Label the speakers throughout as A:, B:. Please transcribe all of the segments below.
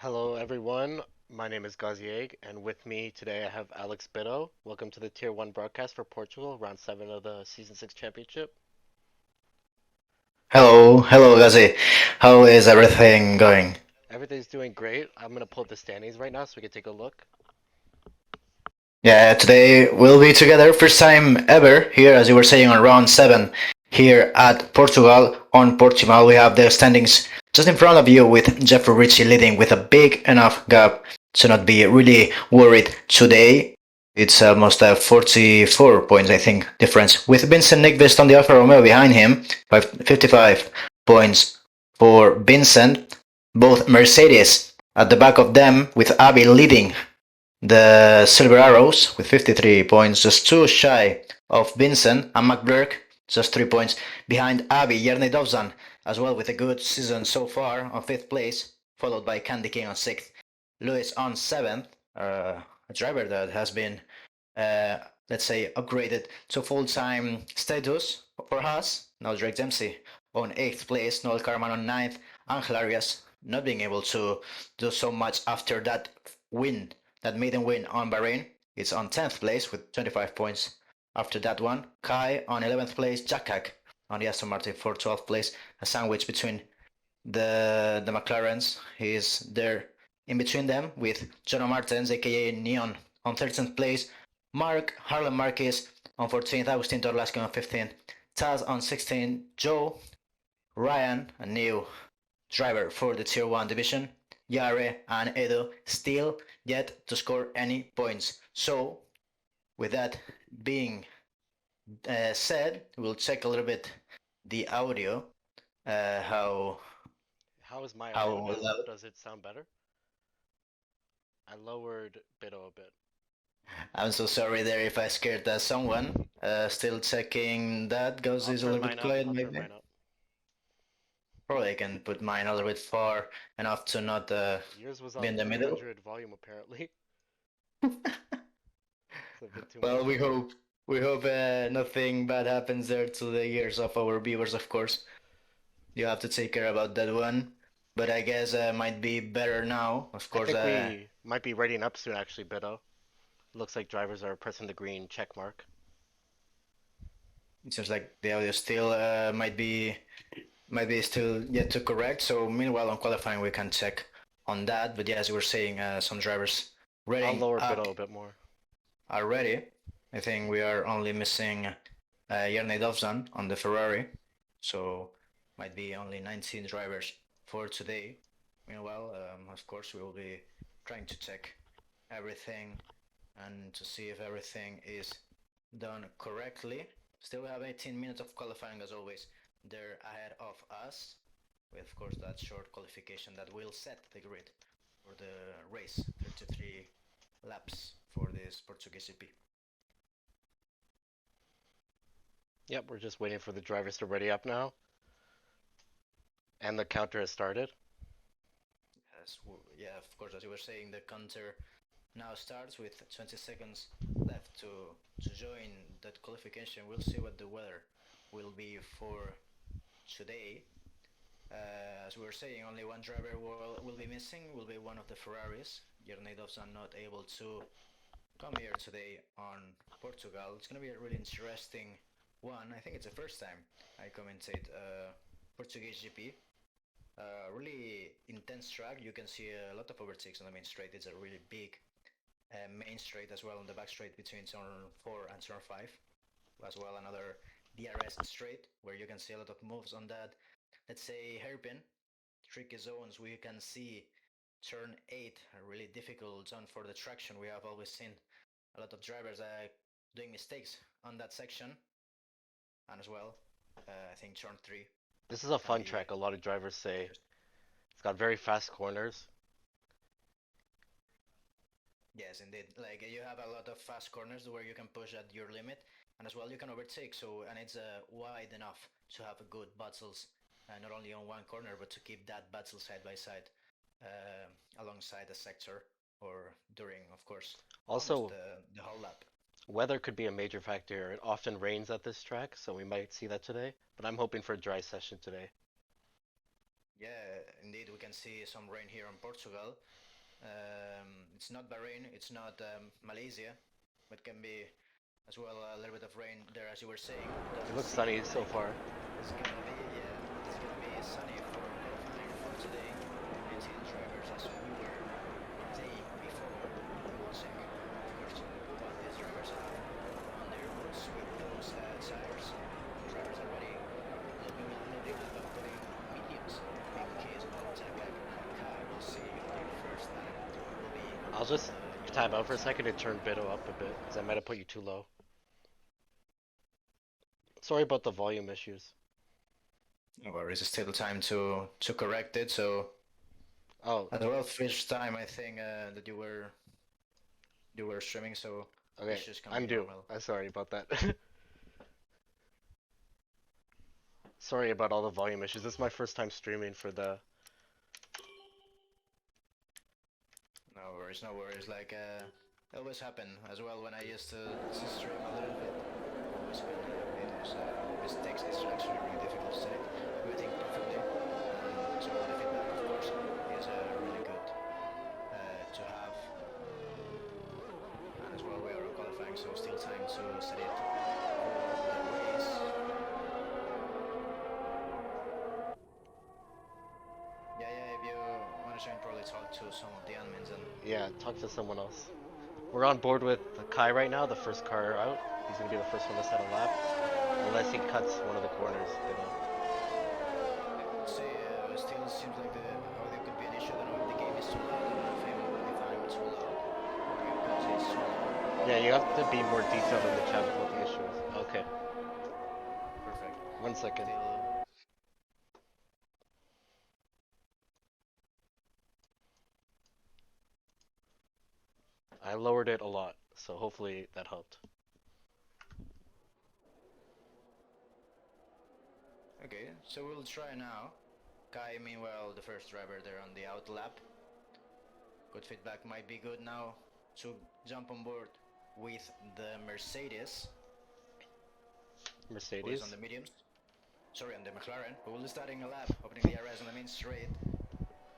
A: Hello, everyone. My name is Gazieg, and with me today I have Alex Bitto. Welcome to the Tier 1 broadcast for Portugal, round 7 of the Season 6 championship.
B: Hello, Gazi. How is everything going?
A: Everything's doing great. I'm going to pull up the standings right now so we can take a look.
B: Yeah, today we'll be together, first time ever here, as you were saying, on round 7 here at Portugal. On Portugal, we have the standings just in front of you with Jeffrey Ritchie leading with a big enough gap to not be really worried today. It's almost 44 points, I think, difference, with Vincent Nyqvist on the Alfa Romeo behind him, 55 points for Vincent. Both Mercedes at the back of them, with Abby leading the Silver Arrows with 53 points, just two shy of Vincent, and McBurk just 3 points behind Abby. Jernej Dovzan as well with a good season so far on 5th place, followed by Candy King on 6th. Lewis on 7th, a driver that has been, let's say, upgraded to full-time status for us. Now Drake Dempsey on 8th place, Noel Carman on 9th, Angel Arias not being able to do so much after that win, that maiden win on Bahrain. It's on 10th place with 25 points after that one. Kai on 11th place, Jackak on the Aston Martin for 12th place, a sandwich between the McLarens. He is there in between them with John Martins, aka Neon, on 13th place. Mark Harlan Marquez on 14th, Agustin Torlasco on 15th, Taz on 16th, Joe, Ryan, a new driver for the Tier 1 division, Yare and Edo still yet to score any points. So, with that being said, we'll check a little bit the audio. How
A: How is my audio
B: how
A: now?
B: loud?
A: Does it sound better? I lowered Bitto a bit.
B: I'm so sorry there if I scared someone. Still checking that. Goes
A: I'll
B: is a
A: turn
B: little bit
A: mine up.
B: quiet
A: I'll turn
B: maybe.
A: mine up.
B: Probably I can put mine a little bit far enough to not
A: Yours was
B: be
A: on
B: in the middle.
A: 300 volume apparently. It's a bit too
B: Well,
A: much.
B: we hope nothing bad happens there to the ears of our viewers, of course. You have to take care about that one. But I guess might be better now. Of
A: I
B: course,
A: think we might be readying up soon actually, Bitto. Looks like drivers are pressing the green check mark.
B: it seems like the audio still might be still yet to correct. So meanwhile, on qualifying, we can check on that. But yeah, as you were saying, some drivers
A: I'll
B: reading
A: lower
B: up
A: Bitto a bit more.
B: already. I think we are only missing Jernej Dovzan on the Ferrari, so might be only 19 drivers for today. Meanwhile, of course, we will be trying to check everything and to see if everything is done correctly. Still, we have 18 minutes of qualifying as always. They're ahead of us, with of course that short qualification that will set the grid for the race, 33 laps for this Portuguese GP.
A: Yep, we're just waiting for the drivers to ready up now. And the counter has started.
B: Yes, yeah, of course, as you were saying, the counter now starts with 20 seconds left to join that qualification. We'll see what the weather will be for today. As we were saying, only one driver will be missing, will be one of the Ferraris. Jernadovs are not able to come here today on Portugal. It's going to be a really interesting one. I think it's the first time I commentate Portuguese GP. Really intense track. You can see a lot of overtakes on the main straight. It's a really big main straight as well on the back straight between turn 4 and turn 5. As well, another DRS straight where you can see a lot of moves on that. Let's say hairpin, tricky zones. We can see turn 8, a really difficult zone for the traction. We have always seen a lot of drivers doing mistakes on that section. And as well, I think turn 3
A: This is a
B: can
A: fun
B: be
A: track, a lot of drivers say.
B: interesting.
A: It's got very fast corners.
B: Yes, indeed. Like you have a lot of fast corners where you can push at your limit, and as well you can overtake. So and it's wide enough to have a good battles, not only on one corner but to keep that battle side by side alongside the sector or during, of course, almost
A: Also,
B: the whole lap.
A: weather could be a major factor. It often rains at this track, so we might see that today. But I'm hoping for a dry session today.
B: Yeah, indeed we can see some rain here in Portugal. It's not Bahrain, it's not Malaysia, but can be as well a little bit of rain there, as you were saying.
A: It
B: Doesn't
A: looks
B: seem
A: sunny so
B: like
A: far.
B: it's gonna be, yeah, it's gonna be sunny for qualifying for today. And seeing drivers as we were the day before. We'll check, of course, what these drivers have on their boots with those tires. Drivers already looking at loading up and putting mediums in case of Takak and Kai. We'll see if their first lap will be
A: I'll
B: on
A: just
B: the
A: time
B: yellow
A: out for a
B: button.
A: second to turn Bido up a bit, because I might have put you too low. Sorry about the volume issues.
B: No worries, it's still time to correct it. So
A: Oh,
B: as well, first time I think that you were streaming, so
A: okay.
B: issues can
A: I'm
B: be
A: due.
B: normal.
A: I'm sorry about that. Sorry about all the volume issues. This is my first time streaming for the.
B: No worries, no worries. Like it always happen as well when I used to stream a little bit. Always when it was mistakes. It's actually really difficult to say everything perfectly. So the feedback, of course, is really good to have. And as well, we are qualifying, so still time to set it for the race. Yeah, yeah. If you want to, probably talk to some of the admins and
A: Yeah, talk to someone else. We're on board with Kai right now, the first car out. He's gonna be the first one to set a lap, unless he cuts one of the corners.
B: say it still seems like the audio could be an issue. I don't know if the game is too loud. I don't know if I'm too loud or you guys is too loud.
A: Yeah, you have to be more detailed in the chat with what the issue is. Okay,
B: Perfect.
A: 1 second.
B: Still.
A: I lowered it a lot, so hopefully that helped.
B: Okay, so we'll try now. Kai, meanwhile, the first driver there on the out lap. Good feedback might be good now to jump on board with the Mercedes, who is on
A: Mercedes.
B: the mediums. Sorry, on the McLaren, who will be starting a lap, opening the RS on the main straight.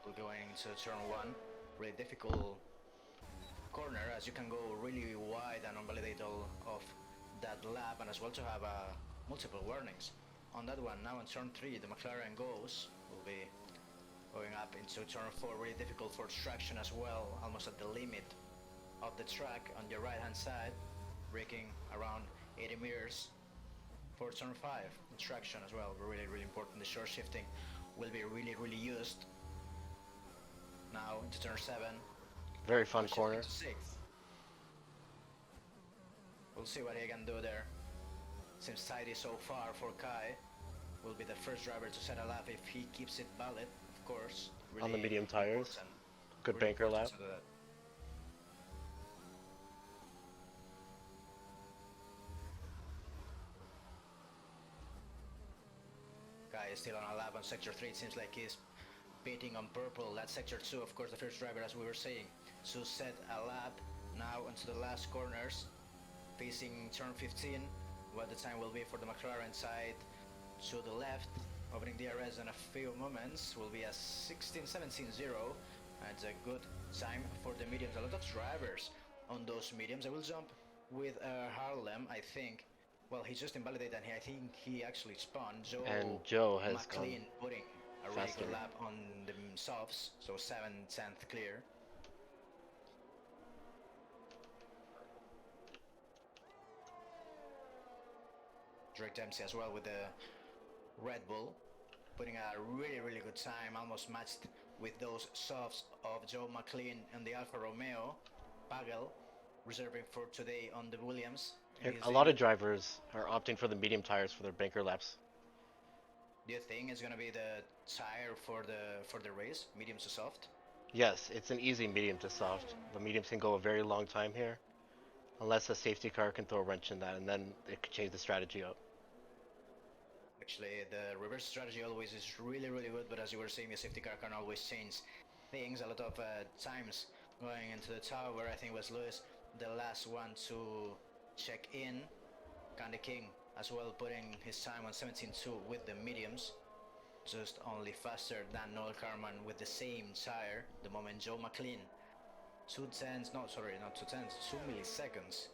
B: We're going into turn one. Really difficult corner, as you can go really wide and invalidate all of that lap, and as well to have multiple warnings. On that one, now in turn 3, the McLaren goes, will be going up into turn 4, really difficult for traction as well, almost at the limit of the track on your right hand side, braking around 80 meters for turn 5. The traction as well, really, really important. The short shifting will be really, really used. Now into turn 7,
A: Very fun
B: shifting
A: corner.
B: to 6th. We'll see what he can do there. Seems tidy so far for Kai. Will be the first driver to set a lap if he keeps it valid, of course. Really
A: On the medium tires.
B: important.
A: Good
B: Really
A: banker
B: important
A: lap.
B: to do that. Kai is still on a lap on sector 3. It seems like he's beating on purple. That's sector 2, of course, the first driver, as we were saying, to set a lap now into the last corners, facing turn 15. What the time will be for the McLaren side to the left, opening DRS in a few moments, will be a 16:17.0. It's a good time for the mediums. A lot of drivers on those mediums. I will jump with Harlem, I think. Well, he just invalidated, and I think he actually spun.
A: And
B: Joe
A: Joe has gone
B: McLean putting a really
A: faster.
B: good lap on the softs, so 7/10 clear. Drake Dempsey as well with the Red Bull, putting a really, really good time, almost matched with those softs of Joe McLean and the Alfa Romeo. Pagel reserving for today on the Williams in his
A: A lot of
B: debut.
A: drivers are opting for the medium tires for their banker laps.
B: Do you think it's gonna be the tire for the race, medium to soft?
A: Yes, it's an easy medium to soft. The mediums can go a very long time here, unless a safety car can throw a wrench in that, and then it could change the strategy up.
B: Actually, the reverse strategy always is really, really good, but as you were saying, the safety car can always change things a lot of times. Going into the tower, I think was Lewis, the last one to check in. Candy King as well, putting his time on 17.2 with the mediums. just only faster than Noel Carman with the same tire. The moment Joe McLean, 2 tenths, no, sorry, not 2 tenths, 2 milliseconds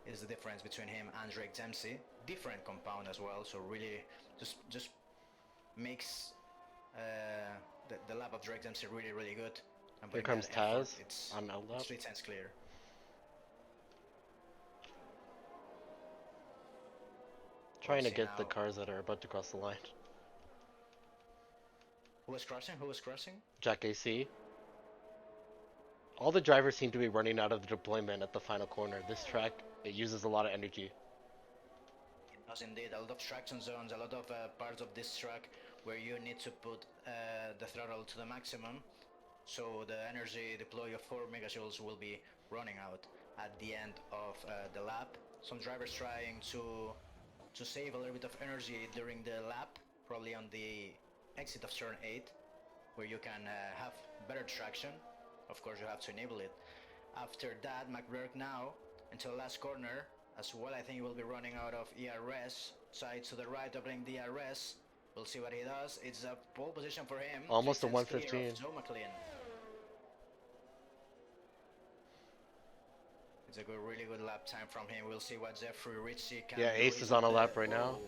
B: is the difference between him and Drake Dempsey. Different compound as well, so really just makes the lap of Drake Dempsey really good. And
A: Here
B: putting
A: comes
B: that effort,
A: Taz
B: it's
A: on L lap.
B: 3 tenths clear. We'll
A: Trying to
B: see
A: get the
B: now.
A: cars that are about to cross the line.
B: Who was crossing? Who was crossing?
A: Jack AC. All the drivers seem to be running out of the deployment at the final corner. This track, it uses a lot of energy.
B: It does indeed. A lot of traction zones, a lot of parts of this track where you need to put the throttle to the maximum. So the energy deploy of 4 megajoules will be running out at the end of the lap. Some drivers trying to save a little bit of energy during the lap, probably on the exit of turn 8, where you can have better traction. Of course, you have to enable it. After that, McBurk now into the last corner as well. I think he will be running out of ERS. Side to the right, opening the ERS. We'll see what he does. It's a pole position for him.
A: Almost a
B: 3 tenths clear
A: 115.
B: of Joe McLean. It's a really good lap time from him. We'll see what Jeffrey Ritchie can
A: Yeah,
B: do.
A: Ace
B: He's
A: is on a
B: at
A: lap
B: the,
A: right now.
B: oh,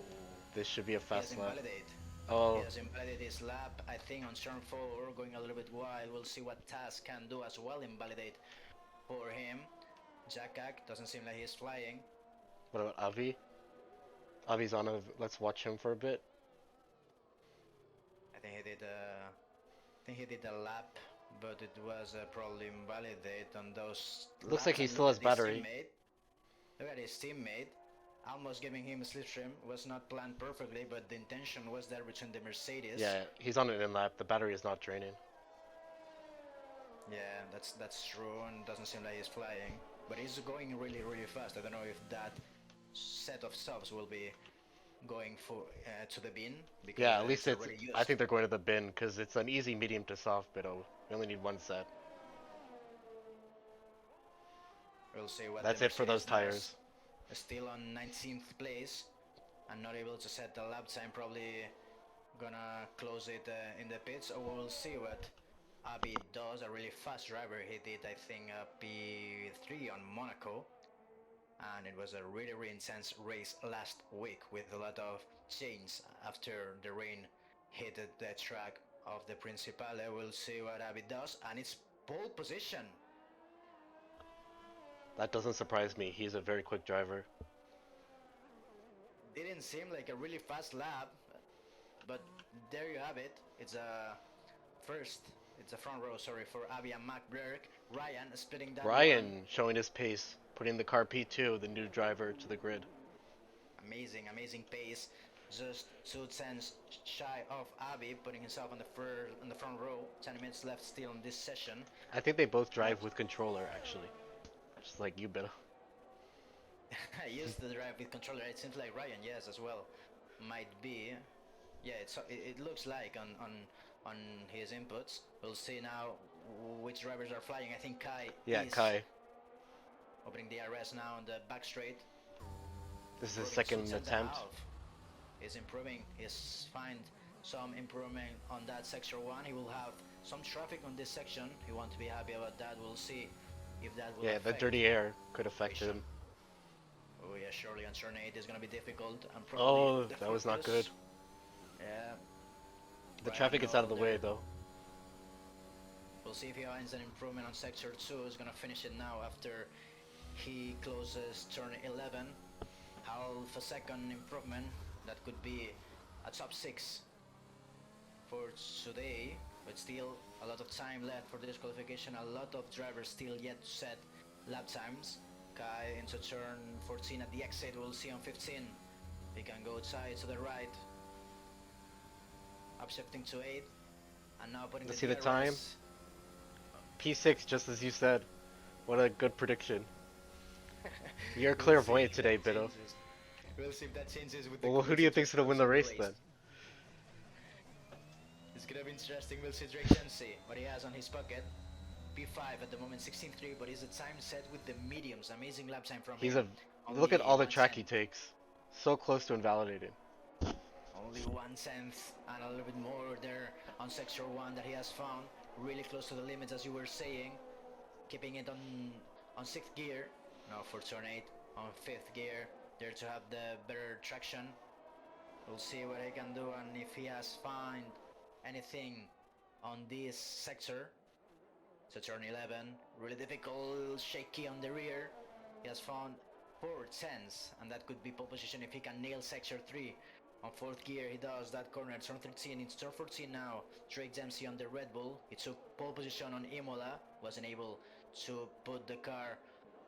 A: This should be a
B: he has
A: fast lap.
B: invalidated. He
A: Oh,
B: has invalidated his lap, I think, on turn 4, going a little bit wild. We'll see what Taz can do as well, invalidate for him. Jackak doesn't seem like he's flying.
A: what about Avi? Avi's on a. Let's watch him for a bit.
B: I think he did a lap, but it was probably invalidate on those
A: Looks
B: laps.
A: like he
B: And
A: still has battery.
B: Look at his teammate, almost giving him a slipstream. Was not planned perfectly, but the intention was there between the Mercedes.
A: Yeah, he's on an in lap. The battery is not draining.
B: Yeah, that's true, and doesn't seem like he's flying. But he's going really fast. I don't know if that set of subs will be going for to the bin because
A: Yeah, at least
B: it's
A: it's.
B: already used.
A: I think they're going to the bin because it's an easy medium to soft bit. Oh, we only need one set.
B: We'll see what
A: That's
B: the
A: it for those
B: Mercedes
A: tires.
B: does. Still on 19th place and not able to set the lap time. Probably gonna close it in the pits. So we'll see what Abi does. A really fast driver. He did, I think, a P3 on Monaco. And it was a really intense race last week with a lot of change after the rain hit the track of the Principale. We'll see what Abi does. And it's pole position.
A: That doesn't surprise me. He's a very quick driver.
B: Didn't seem like a really fast lap, but there you have it. It's a front row, sorry, for Avi and McBurk. Ryan splitting that
A: Ryan
B: one.
A: showing his pace, putting the car P2, the new driver, to the grid.
B: Amazing pace. Just 2 tenths shy of Avi, putting himself on the front row. 10 minutes left still in this session.
A: I think they both drive with controller, actually. Just like you, Bill.
B: I used to drive with controller. It seems like Ryan, yes, as well. Might be. Yeah, it looks like on his inputs. We'll see now which drivers are flying. I think Kai
A: Yeah,
B: is
A: Kai.
B: opening the RS now on the back straight.
A: This is his
B: Improving
A: second
B: 2 tenths
A: attempt.
B: half. He's improving. He's find some improvement on that sector 1. He will have some traffic on this section. He won't be happy about that. We'll see if that will
A: Yeah, the
B: affect
A: dirty air could affect
B: situation.
A: him.
B: Oh yeah, surely on turn 8 is going to be difficult and
A: Oh,
B: probably the
A: that was not
B: focus.
A: good.
B: Yeah.
A: The
B: Ryan
A: traffic gets out of the
B: Noel
A: way,
B: there.
A: though.
B: We'll see if he finds an improvement on sector 2. He's going to finish it now after he closes turn 11. Half a second improvement. That could be a top 6 for today, but still a lot of time left for this qualification. A lot of drivers still yet to set lap times. Kai into turn 14 at the exit. We'll see on 15. He can go side to the right. Upshifting to 8. And now putting
A: Let's
B: the
A: see the time.
B: DRS.
A: P6, just as you said. What a good prediction. You're clairvoyant today, Bido.
B: We'll see if that changes with the
A: Well, who do you think's gonna win the race
B: place.
A: then?
B: It's gonna be interesting. We'll see Drake Dempsey, what he has on his pocket. P5 at the moment, 16.3, but he's a time set with the mediums. Amazing lap time from
A: He's
B: him.
A: a look at
B: Only
A: all the track
B: 110.
A: he takes. So close to invalidating.
B: Only 1/10 and a little bit more there on sector 1 that he has found. Really close to the limits, as you were saying. Keeping it on 6th gear. Now for turn 8 on 5th gear. There to have the better traction. We'll see what he can do and if he has found anything on this sector. So turn 11, really difficult, shaky on the rear. He has found 4/10s, and that could be pole position if he can nail sector 3. On 4th gear he does that corner. Turn 13 into turn 14 now. Drake Dempsey on the Red Bull. He took pole position on Imola, wasn't able to put the car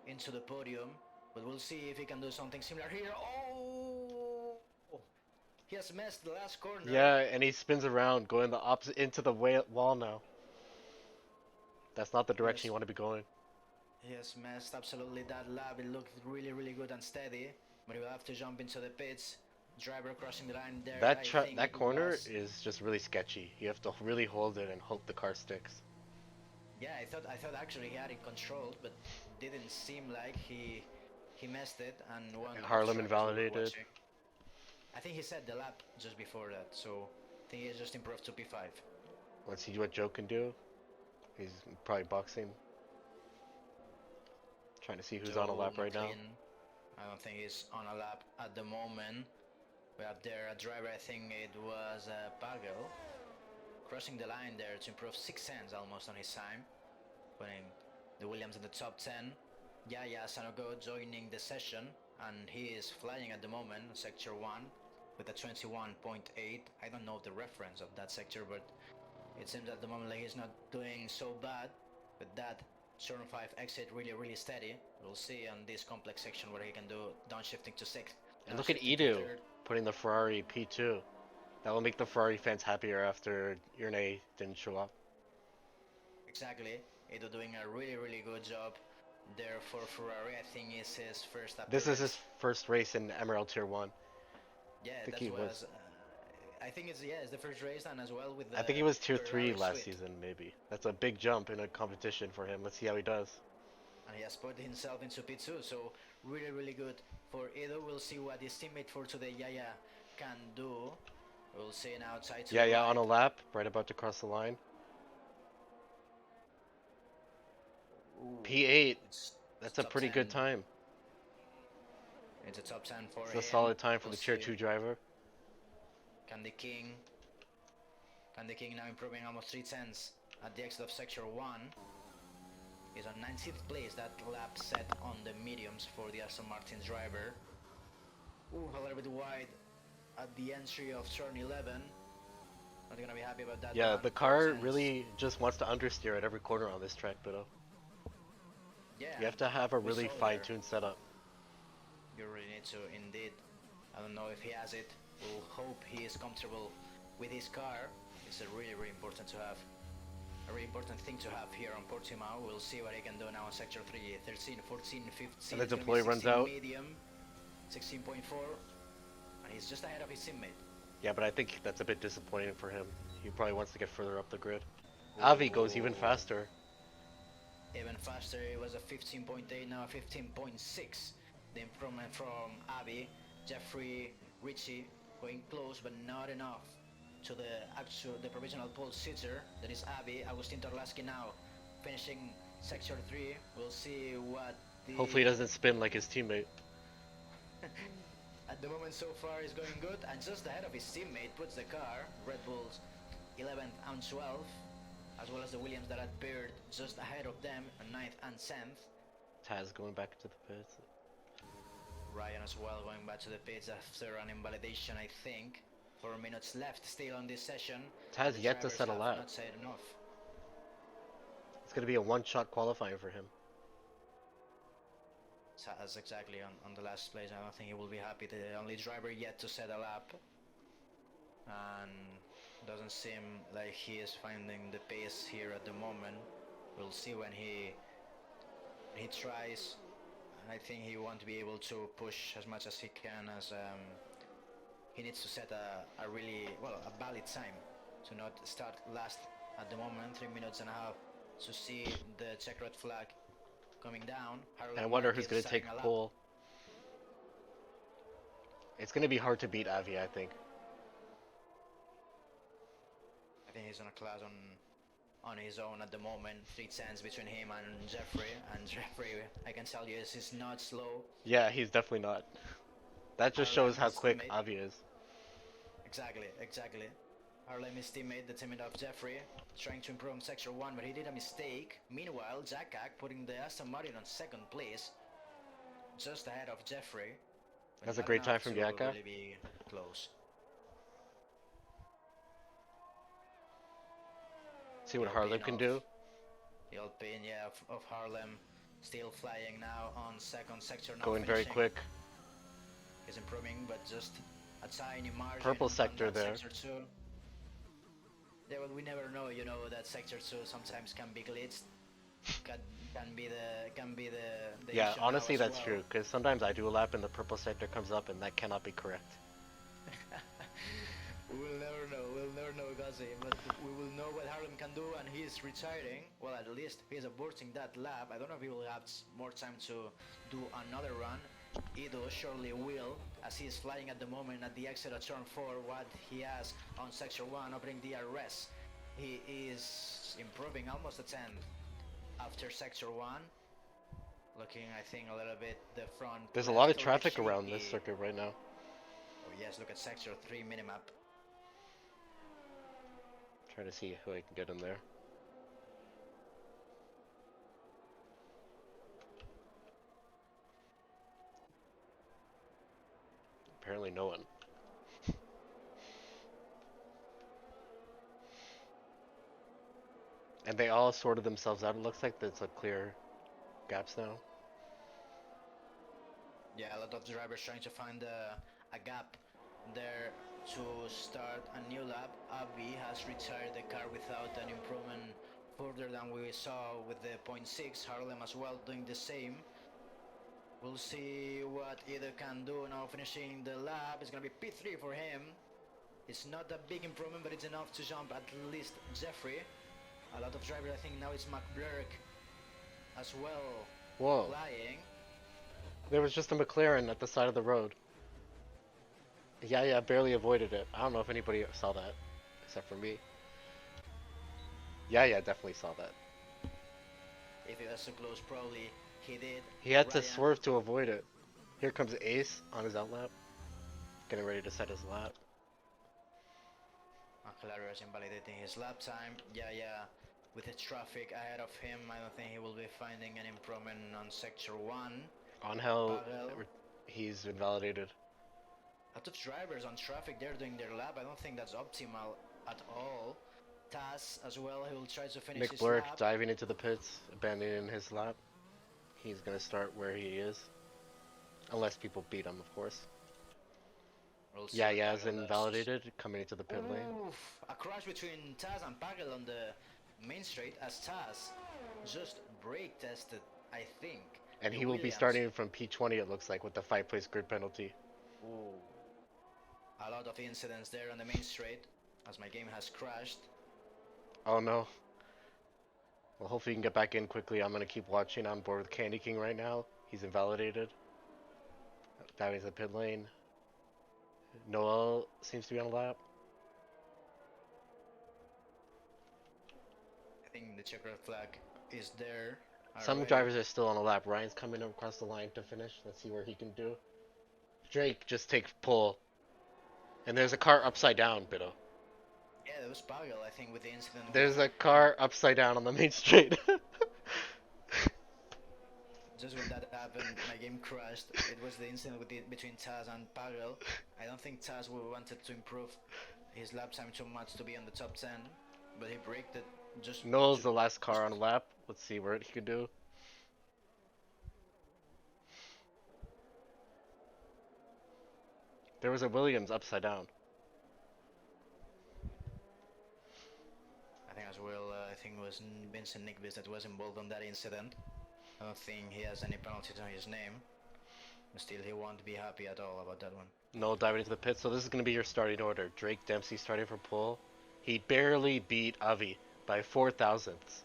B: into the podium, but we'll see if he can do something similar here. Oh! He has missed the last corner.
A: Yeah, and he spins around, going the opposite into the wall now. That's not the direction you
B: Yes,
A: want to be going.
B: he has messed absolutely that lap. It looked really, really good and steady, but he will have to jump into the pits. Driver crossing the line there, I think
A: That
B: it
A: corner
B: was.
A: is just really sketchy. You have to really hold it and hope the car sticks.
B: Yeah, I thought actually he had it controlled, but didn't seem like he messed it and won the
A: Harlem
B: track as we were
A: invalidated.
B: watching. I think he set the lap just before that, so I think he just improved to P5.
A: Let's see what Joe can do. He's probably boxing, trying to see who's on a
B: Joe
A: lap right now.
B: McLean, I don't think he's on a lap at the moment. We have there a driver, I think it was Pagel, crossing the line there to improve 6 cents almost on his time, putting the Williams in the top 10. Yaya Sanogo joining the session, and he is flying at the moment, sector 1, with a 21.8. I don't know the reference of that sector, but it seems at the moment like he's not doing so bad. With that turn 5 exit really, really steady. We'll see on this complex section what he can do, downshifting to 6th,
A: And look at
B: downshifting to
A: Edu
B: 3rd.
A: putting the Ferrari P2. That will make the Ferrari fans happier after Erne didn't show up.
B: Exactly. Edo doing a really, really good job there for Ferrari. I think it's his first
A: This is his
B: appearance.
A: first race in Emerald Tier 1.
B: Yeah,
A: I think
B: that
A: he was.
B: was. I think it's the first race and as well with
A: I think he
B: the
A: was Tier 3
B: Ferrari
A: last
B: suite.
A: season, maybe. That's a big jump in a competition for him. Let's see how he does.
B: And he has put himself into P2, so really, really good for Edo. We'll see what his teammate for today, Yaya, can do. We'll see now, tied to
A: Yeah,
B: the
A: yeah, on
B: right.
A: a lap, right about to cross the line.
B: Ooh,
A: P8,
B: it's
A: that's a
B: top
A: pretty
B: 10.
A: good time.
B: It's a top 10 for
A: It's a
B: him.
A: solid time for
B: We'll
A: the Tier
B: see.
A: 2 driver.
B: Candy King. Candy King now improving almost 3 tenths at the exit of sector 1. He's on 19th place, that lap set on the mediums for the Aston Martin driver. Ooh, a little bit wide at the entry of turn 11. Not gonna be happy about that
A: Yeah,
B: one.
A: the
B: Four
A: car
B: tenths.
A: really just wants to understeer at every corner on this track, but
B: Yeah,
A: you have to have a
B: we
A: really
B: saw there.
A: fine-tuned setup.
B: You really need to, indeed. I don't know if he has it. We'll hope he is comfortable with his car. It's a really, really important to have. A really important thing to have here on Portimao. We'll see what he can do now in sector 3. 13, 14, 15.
A: And the
B: It's going to be
A: deploy runs
B: 16
A: out.
B: medium. 16.4. And he's just ahead of his teammate.
A: Yeah, but I think that's a bit disappointing for him. He probably wants to get further up the grid. Avi goes even
B: Ooh.
A: faster.
B: Even faster. It was a 15.8, now a 15.6. The improvement from Avi. Jeffrey Ritchie going close, but not enough to the provisional pole sitter. That is Avi. Agustin Torlaski now finishing sector 3. We'll see what
A: Hopefully he
B: the
A: doesn't spin like his teammate.
B: at the moment so far is going good, and just ahead of his teammate puts the car, Red Bull's 11th and 12th, as well as the Williams that appeared just ahead of them on 9th and 10th.
A: Taz going back to the pits.
B: Ryan as well going back to the pits after an invalidation, I think. 4 minutes left still on this session.
A: Taz
B: The
A: yet to
B: drivers
A: set a
B: have
A: lap.
B: not said enough.
A: It's going to be a one-shot qualifying for him.
B: That's exactly on the last place. I don't think he will be happy. The only driver yet to set a lap. And doesn't seem like he is finding the pace here at the moment. We'll see when he tries. I think he won't be able to push as much as he can, as he needs to set a really, well, a valid time to not start last at the moment. 3 minutes and a half to see the checkered flag coming down.
A: And I
B: Harlan
A: wonder who's
B: Marquez
A: going to take
B: starting a lap.
A: pole. It's going to be hard to beat Avi, I think.
B: think he's on a class on his own at the moment. 3 tenths between him and Jeffrey. And Jeffrey, I can tell you, is not slow.
A: Yeah, he's definitely not. That just shows
B: Harlem,
A: how
B: his
A: quick
B: teammate.
A: Avi is.
B: Exactly, exactly. Harlem, his teammate, the teammate of Jeffrey, trying to improve on Sector 1, but he did a mistake. Meanwhile, Jackak putting the Aston Martin on second place, just ahead of Jeffrey, but
A: That's a
B: not
A: great time
B: enough
A: from
B: to
A: Yaka.
B: really be close.
A: See
B: The
A: what Harlem
B: Alpine
A: can
B: of
A: do.
B: the Alpine, yeah, of Harlem, still flying now on second sector, now
A: Going very
B: finishing.
A: quick.
B: He's improving, but just a tiny margin
A: Purple
B: on
A: sector
B: that
A: there.
B: sector 2. Yeah, well, we never know, you know, that sector 2 sometimes can be glitched. Can, can be the
A: Yeah,
B: issue now
A: honestly,
B: as
A: that's
B: well.
A: true. Because sometimes I do a lap and the purple sector comes up, and that cannot be correct.
B: We'll never know. We'll never know, Gazi. But we will know what Harlem can do, and he's retiring. Well, at least he's aborting that lap. I don't know if he will have more time to do another run. Ido surely will, as he is flying at the moment at the exit of turn 4. What he has on sector 1, opening DRS. He is improving almost a 10 after sector 1. Looking, I think, a little bit the front.
A: There's a lot of
B: Left, a little bit
A: traffic around this
B: shaky.
A: circuit right now.
B: Oh yes, look at sector 3 minimap.
A: Try to see who I can get in there. Apparently no one. And they all sorted themselves out. It looks like there's a clear gaps now.
B: Yeah, a lot of drivers trying to find a gap there to start a new lap. Avi has retired the car without an improvement further than we saw with the .6. Harlem as well doing the same. We'll see what either can do now finishing the lap. It's going to be P3 for him. It's not a big improvement, but it's enough to jump at least Jeffrey. A lot of drivers, I think now it's McBlurk as well
A: Whoa.
B: flying.
A: There was just a McLaren at the side of the road. Yeah, barely avoided it. I don't know if anybody saw that, except for me. Yeah, definitely saw that.
B: If he was so close, probably he did.
A: He had to
B: Ryan,
A: swerve to avoid it. Here comes Ace on his outlap. Getting ready to set his lap.
B: Hilarious invalidating his lap time. Yeah. With the traffic ahead of him, I don't think he will be finding an improvement on sector 1.
A: Angel,
B: Pavel.
A: he's invalidated.
B: A lot of drivers on traffic, they're doing their lap. I don't think that's optimal at all. Taz as well, he will try to finish his
A: McBlurk
B: lap.
A: diving into the pits, abandoning his lap. He's gonna start where he is. Unless people beat him, of course.
B: We'll
A: Yeah, is
B: Pavel
A: invalidated, coming into the pit lane.
B: Oof, a crash between Taz and Pavel on the main straight as Taz just brake tested, I think.
A: And
B: The
A: he will be
B: Williams.
A: starting from P20, it looks like, with the 5-place grid penalty.
B: Ooh. A lot of incidents there on the main straight as my game has crashed.
A: Oh no. Well, hopefully you can get back in quickly. I'm gonna keep watching. I'm board with Candy King right now. He's invalidated. Diving into the pit lane. Noel seems to be on a lap.
B: I think the checkered flag is there.
A: Some
B: already.
A: drivers are still on a lap. Ryan's coming across the line to finish. Let's see where he can do. Drake just takes pull. And there's a car upside down, Bido.
B: Yeah, there was Pavel, I think, with the incident.
A: There's a car upside down on the main straight.
B: Just when that happened, my game crashed. It was the incident between Taz and Pavel. I don't think Taz wanted to improve his lap time too much to be on the top 10, but he braked it just.
A: Noel's the last car on a lap. Let's see what he can do. There was a Williams upside down.
B: I think as well, I think it was Vincent Nickbis that was involved on that incident. I don't think he has any penalties on his name. But still, he won't be happy at all about that one.
A: Noel diving into the pit. So this is going to be your starting order. Drake Dempsey starting for pole. He barely beat Avi by 4 thousandths.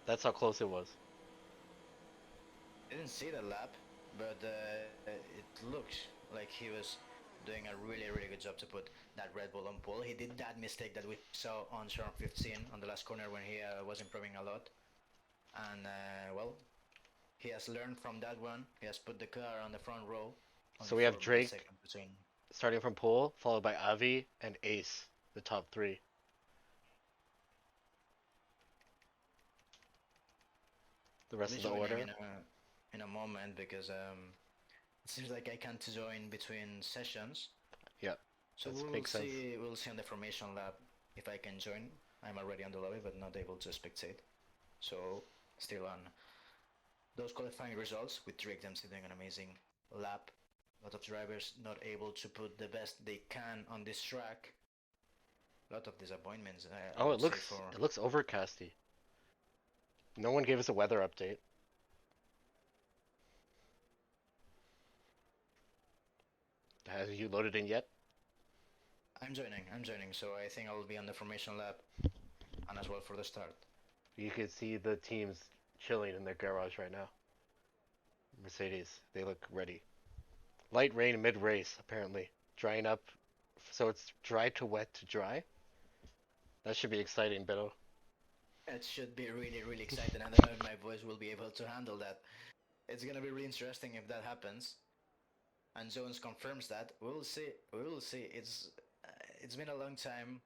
A: That's how close it was.
B: I didn't see the lap, but it looks like he was doing a really good job to put that Red Bull on pole. He did that mistake that we saw on turn 15 on the last corner when he was improving a lot. And well, he has learned from that one. He has put the car on the front row.
A: So we have Drake starting from pole, followed by Avi and Ace, the top three. The rest of the order.
B: In a moment because it seems like I can't join between sessions.
A: Yeah,
B: so we'll see. We'll see on the formation lab if I can join. I'm already on the lobby, but not able to spectate. So still on those qualifying results with Drake Dempsey doing an amazing lap. A lot of drivers not able to put the best they can on this track. A lot of disappointments.
A: Oh, it looks overcasty. No one gave us a weather update. Have you loaded in yet?
B: I'm joining, so I think I'll be on the formation lab and as well for the start.
A: You can see the teams chilling in their garage right now. Mercedes, they look ready. Light rain mid-race, apparently. Drying up, so it's dry to wet to dry. That should be exciting, Beto.
B: It should be really exciting. I don't know if my voice will be able to handle that. It's gonna be really interesting if that happens. And Jones confirms that. We'll see. It's been a long time,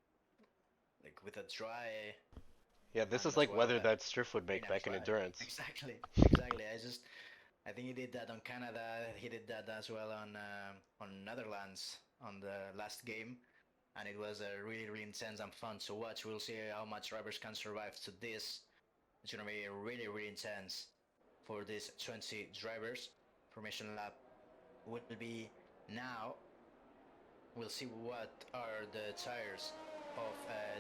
B: like with a dry.
A: Yeah, this is like weather that Striff would make back in endurance.
B: Exactly. I think he did that on Canada. He did that as well on Netherlands on the last game, and it was really intense and fun to watch. We'll see how much drivers can survive to this. It's gonna be really intense for these 20 drivers. Formation lap will be now. We'll see what are the tires of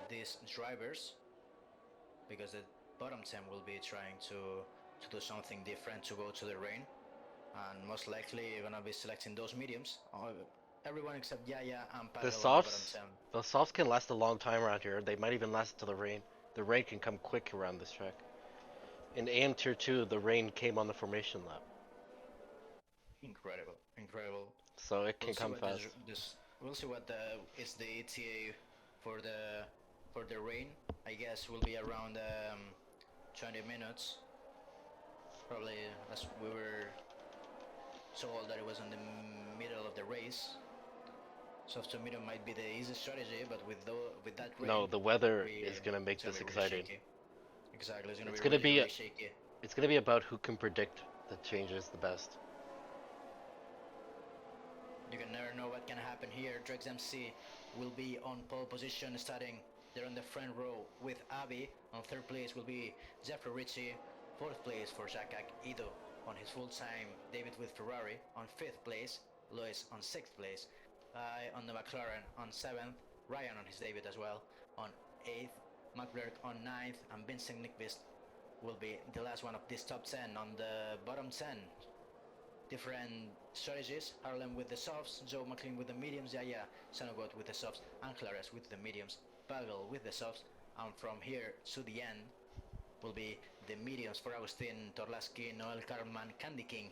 B: these drivers, because the bottom 10 will be trying to do something different to go to the rain, and most likely you're gonna be selecting those mediums. Everyone except Yaya and Pavel.
A: The softs can last a long time around here. They might even last till the rain. The rain can come quick around this track. In AM Tier 2, the rain came on the formation lap.
B: Incredible.
A: So it can come fast.
B: We'll see what is the ETA for the rain. I guess will be around 20 minutes. Probably as we were told that it was in the middle of the race. Soft to medium might be the easy strategy, but with that rain,
A: no, the weather is gonna make this exciting.
B: Exactly, it's gonna be really shaky.
A: It's gonna be about who can predict the changes the best.
B: You can never know what can happen here. Drake Dempsey will be on pole position starting there on the front row with Avi. On third place will be Jeffrey Ritchie. Fourth place for Jacques Ido on his full-time David with Ferrari. On fifth place, Lewis on sixth place. On the McLaren on seventh. Ryan on his David as well. On eighth, McBurk on ninth, and Vincent Nyqvist will be the last one of this top 10. On the bottom 10, different strategies. Harlem with the softs, Joe McLean with the mediums, Yaya Sanogot with the softs, and Clares with the mediums, Pavel with the softs, and from here to the end will be the mediums for Agustin Torlaski, Noel Carman, Candy King,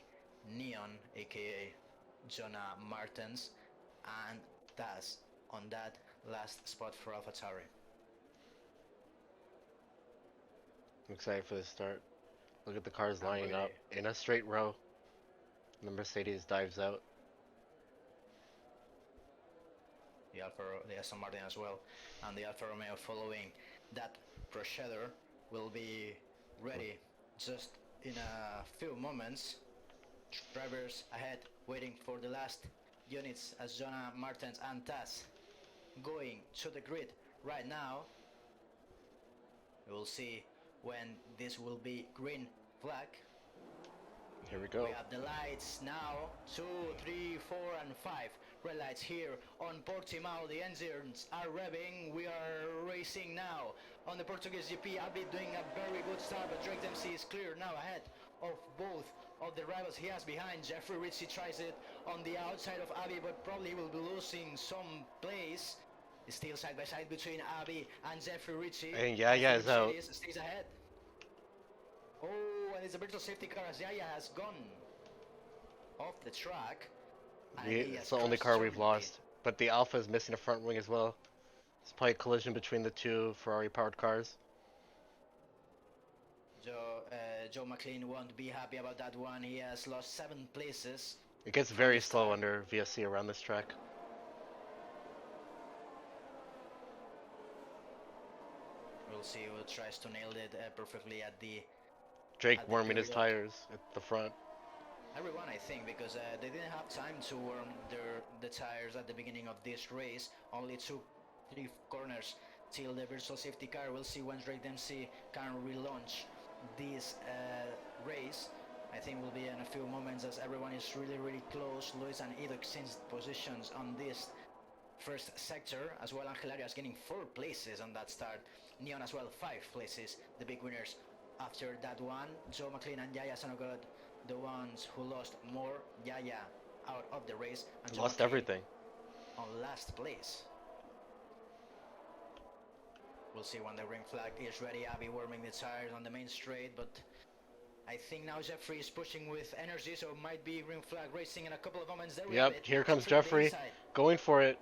B: Neon, aka Jonah Martens, and Taz on that last spot for AlphaTauri.
A: I'm excited for this start. Look at the cars lining up in a straight row. The Mercedes dives out.
B: The Aston Martin as well, and the Alfa Romeo following that procedure will be ready just in a few moments. Drivers ahead waiting for the last units as Jonah Martens and Taz going to the grid right now. We will see when this will be green flag.
A: Here we go.
B: We have the lights now, 2, 3, 4, and 5. Red lights here on Portimao. The engines are revving. We are racing now on the Portuguese GP. Abby doing a very good start, but Drake Dempsey is clear now ahead of both of the rivals he has behind. Jeffrey Ritchie tries it on the outside of Abby, but probably will be losing some place. Still side by side between Abby and Jeffrey Ritchie.
A: And Yaya is out.
B: Stays ahead. Oh, and it's a virtual safety car as Yaya has gone off the track.
A: It's the only car we've lost. But the Alpha is missing a front wing as well. It's probably a collision between the two Ferrari-powered cars.
B: Joe McLean won't be happy about that one. He has lost 7 places.
A: It gets very slow under VSC around this track.
B: We'll see who tries to nail it perfectly at the...
A: Drake warming his tires at the front.
B: Everyone, I think, because they didn't have time to warm the tires at the beginning of this race. Only 2-3 corners till the virtual safety car. We'll see when Drake Dempsey can relaunch this race. I think will be in a few moments as everyone is really close. Lewis and Edo exchanged positions on this first sector, as well. Angel Arias getting 4 places on that start. Neon as well 5 places, the big winners. After that one, Joe McLean and Yaya Sonogod, the ones who lost more. Yaya out of the race and
A: lost everything
B: on last place. We'll see when the green flag is ready. Abby warming the tires on the main straight, but I think now Jeffrey is pushing with energy, so it might be green flag racing in a couple of moments. There we have it.
A: Here comes Jeffrey going for it.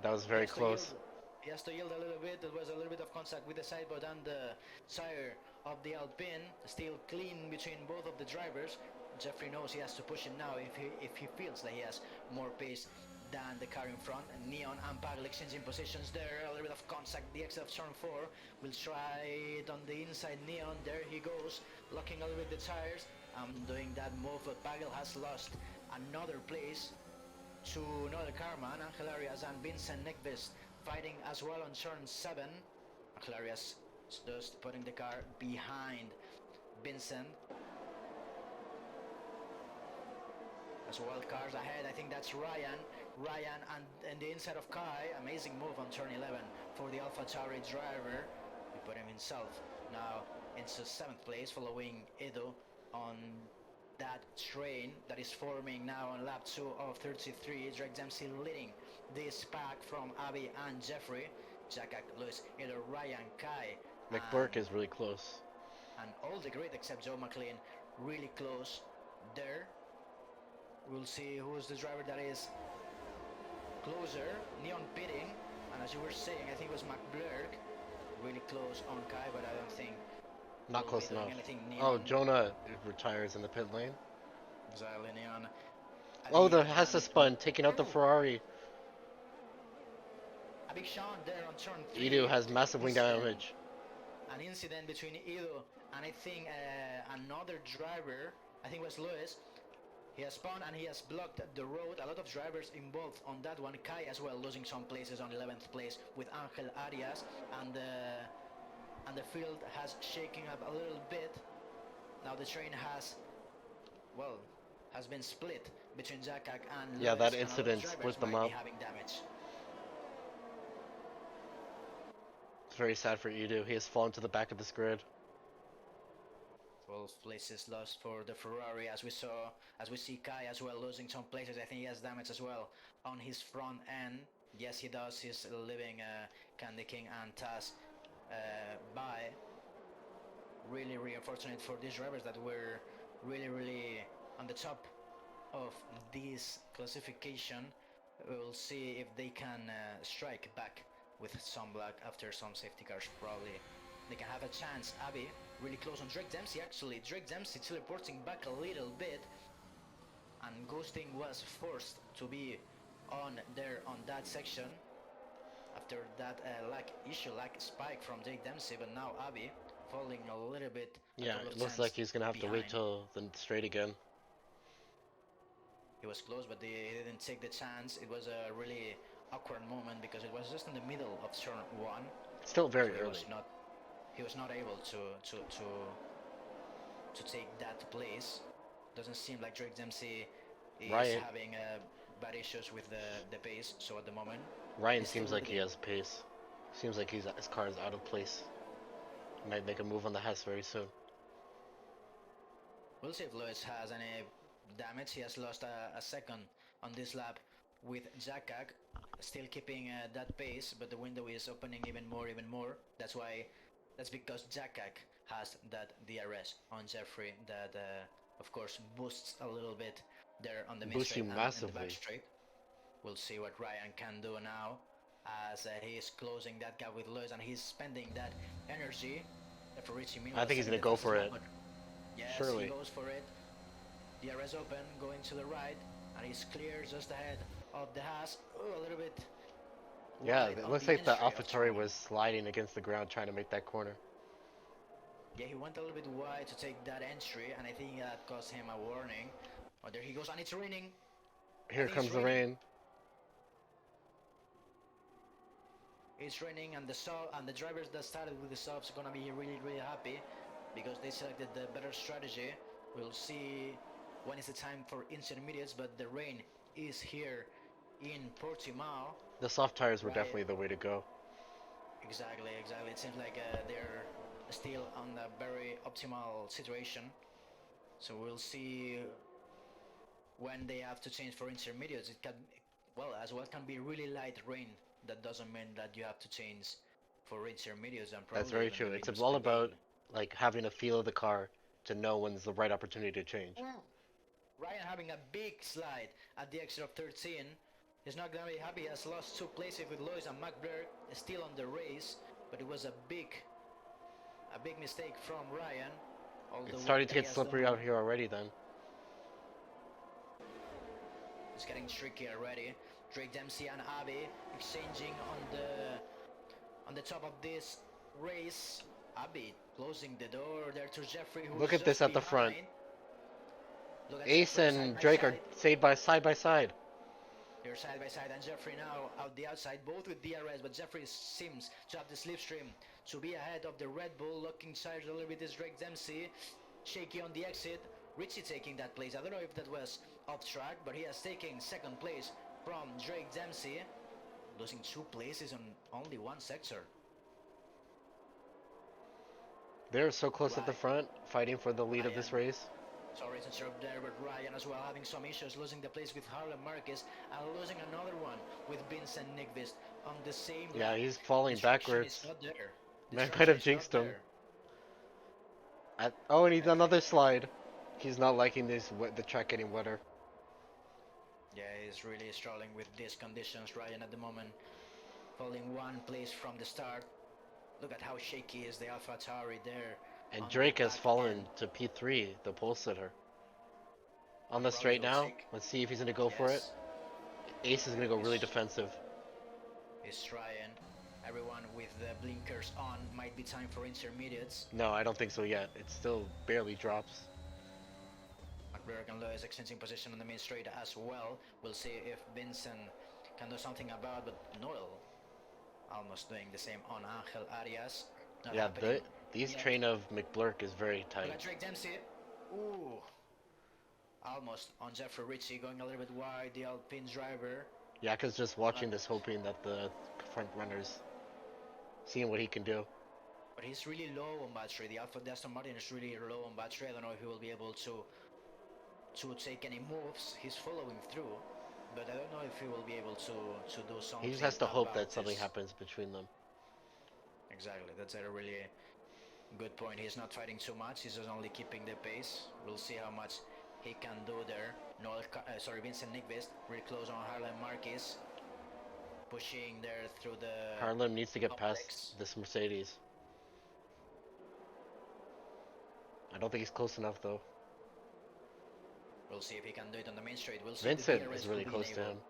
A: That was very close.
B: He has to yield a little bit. There was a little bit of contact with the sideboard and the tire of the Alpine. Still clean between both of the drivers. Jeffrey knows he has to push it now if he feels that he has more pace than the car in front. And Neon and Pagel exchanging positions there. A little bit of contact. The exit of turn 4. Will try it on the inside. Neon, there he goes, locking a little bit the tires. Doing that move, but Pagel has lost another place to another carman. Angel Arias and Vincent Nickvist fighting as well on turn 7. Angel Arias just putting the car behind Vincent. As well, cars ahead. I think that's Ryan and the inside of Kai. Amazing move on turn 11 for the AlphaTauri driver. He put him himself now into 7th place, following Edo on that train that is forming now on lap 2 of 33. Drake Dempsey leading this pack from Abby and Jeffrey. Jack Lewis, Edo, Ryan, Kai.
A: McBurk is really close.
B: And all the grid except Joe McLean really close there. We'll see who's the driver that is closer. Neon pitting, and as you were saying, I think it was McBurk really close on Kai, but I don't think
A: not close enough. Oh, Jonah retires in the pit lane.
B: Exactly, Neon.
A: Oh, the Hessa spun, taking out the Ferrari.
B: A big shot there on turn 3.
A: Edo has massive wing damage.
B: An incident between Edo and I think another driver, I think it was Lewis. He has spun and he has blocked the road. A lot of drivers involved on that one. Kai as well losing some places on 11th place with Angel Arias, and the field has shaken up a little bit. Now the train has been split between Jakak and Lewis,
A: that incident split them up.
B: Having damage.
A: It's very sad for Edo. He has fallen to the back of this grid.
B: 12 places lost for the Ferrari, as we see Kai as well losing some places. I think he has damage as well on his front end. Yes, he does. He's leaving Candy King and Taz by. Really unfortunate for these drivers that were really on the top of this classification. We'll see if they can strike back with some luck after some safety cars. Probably they can have a chance. Abby really close on Drake Dempsey, actually. Drake Dempsey teleporting back a little bit, and Ghosting was forced to be on there on that section after that lag spike from Drake Dempsey. But now Abby falling a little bit.
A: Yeah, it looks like he's gonna have to wait till the straight again.
B: He was close, but he didn't take the chance. It was a really awkward moment because it was just in the middle of turn 1.
A: Still very early.
B: He was not able to take that place. Doesn't seem like Drake Dempsey is having bad issues with the pace. So at the moment,
A: Ryan seems like he has pace. Seems like his car is out of place. He might make a move on the Hess very soon.
B: We'll see if Lewis has any damage. He has lost a second on this lap with Jakak, still keeping that pace, but the window is opening even more. That's because Jakak has that DRS on Jeffrey that of course, boosts a little bit there on the mid
A: Boosts you
B: straight and in the back
A: massively.
B: straight. We'll see what Ryan can do now as he is closing that gap with Lewis and he's spending that energy. For Richie,
A: I
B: meanwhile,
A: think he's
B: setting
A: gonna
B: the
A: go
B: fastest
A: for
B: one,
A: it.
B: but yes, he
A: Surely.
B: goes for it. DRS open, going to the right, and he's clear just ahead of the Haas. Ooh, a little bit
A: Yeah,
B: wide
A: it
B: on
A: looks
B: the
A: like the
B: entry of
A: AlphaTauri
B: turn one.
A: was sliding against the ground trying to make that corner.
B: Yeah, he went a little bit wide to take that entry, and I think that cost him a warning. Oh, there he goes, and it's raining. I
A: Here
B: think it's
A: comes the
B: raining.
A: rain.
B: It's raining, and the drivers that started with the subs are gonna be really happy because they selected the better strategy. We'll see when is the time for intermediates, but the rain is here in Portimao.
A: The soft tires were
B: Right?
A: definitely the way to go.
B: Exactly. It seems like they're still on a very optimal situation. So we'll see when they have to change for intermediates. It can, well, as well can be really light rain. That doesn't mean that you have to change for intermediates and
A: That's
B: probably
A: very
B: even
A: true.
B: maybe
A: It's
B: even
A: all about
B: spending.
A: like having a feel of the car to know when's the right opportunity to change.
B: Ryan having a big slide at the exit of 13. He's not gonna be happy. He has lost 2 places with Lewis and McBlair still on the race, but it was a big mistake from Ryan. All
A: It's
B: the
A: starting
B: work
A: to
B: that he
A: get
B: has
A: slippery
B: done.
A: out here already then.
B: It's getting tricky already. Drake Dempsey and Abbey exchanging on the top of this race. Abbey closing the door there to Jeffrey,
A: Look
B: who's
A: at this
B: just
A: at the front.
B: behind. Look at
A: Ace
B: Jeffrey side
A: and
B: by
A: Drake are
B: side.
A: side by side.
B: They're side by side, and Jeffrey now out the outside, both with DRS, but Jeffrey seems to have the slipstream to be ahead of the Red Bull. Looking sides a little bit is Drake Dempsey. Shaky on the exit. Richie taking that place. I don't know if that was off track, but he has taken second place from Drake Dempsey, losing 2 places on only one sector.
A: They're so close at the
B: Right,
A: front, fighting for the lead of this
B: Ryan.
A: race.
B: Sorry to interrupt there, but Ryan as well having some issues, losing the place with Harlan Marquez and losing another one with Vincent Nyqvist on the same
A: Yeah,
B: lap.
A: he's falling
B: The traction is
A: backwards.
B: not there. The
A: Man might
B: traction
A: have
B: is not
A: jinxed him.
B: there.
A: Oh, and he's
B: I think,
A: another slide. He's not liking the track getting wetter.
B: yeah, he's really struggling with these conditions, Ryan, at the moment. Falling 1 place from the start. Look at how shaky is the AlphaTauri there
A: And
B: on the
A: Drake has
B: back end.
A: fallen to P3, the pole sitter. On the
B: Probably
A: straight
B: will
A: now,
B: take,
A: let's see if he's gonna go for it.
B: yes,
A: Ace is gonna go really
B: he's,
A: defensive.
B: he's trying. Everyone with the blinkers on, might be time for intermediates.
A: No, I don't think so yet. It still barely drops.
B: McBlair and Lewis exchanging position on the main straight as well. We'll see if Vincent can do something about, but Noel almost doing the same on Angel Arias. Not
A: Yeah,
B: happening
A: these
B: yet.
A: train of McBlurk is very
B: Look at
A: tight.
B: Drake Dempsey. Ooh. Almost on Jeffrey Ritchie, going a little bit wide, the Alpine driver.
A: Yeah, cause just watching
B: But,
A: this, hoping that the front runners seeing what he can do.
B: but he's really low on battery. The Aston Martin is really low on battery. I don't know if he will be able to take any moves. He's following through, but I don't know if he will be able to do
A: He just
B: something
A: has to hope that
B: about
A: something
B: this.
A: happens between them.
B: Exactly, that's a really good point. He's not fighting too much. He's just only keeping the pace. We'll see how much he can do there. Vincent Nyqvist really close on Harlan Marquez, pushing there through the
A: Harlem needs to get
B: complex.
A: past this Mercedes. I don't think he's close enough though.
B: We'll see if he can do it on the main straight. We'll see if the
A: Vincent is
B: DRS will
A: really
B: be
A: close to
B: enabled.
A: him.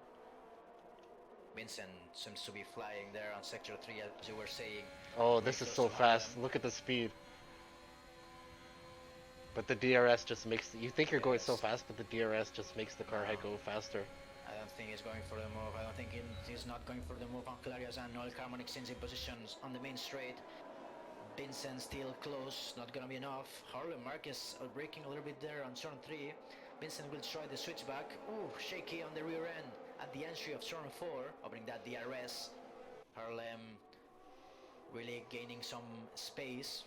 B: Vincent seems to be flying there on sector 3, as you were saying.
A: Oh,
B: Very
A: this is
B: close
A: so
B: to
A: fast.
B: Harlem.
A: Look at the speed. But the DRS just makes you think you're going so
B: Yes.
A: fast, but the DRS just makes the car head
B: No,
A: go faster.
B: I don't think he's going for the move. I don't think he's not going for the move on Clarios and Noel Carmon exchanging positions on the main straight. Vincent still close, not gonna be enough. Harlan Marquez outbraking a little bit there on turn 3. Vincent will try the switchback. Ooh, shaky on the rear end at the entry of turn 4, opening that DRS. Harlem really gaining some space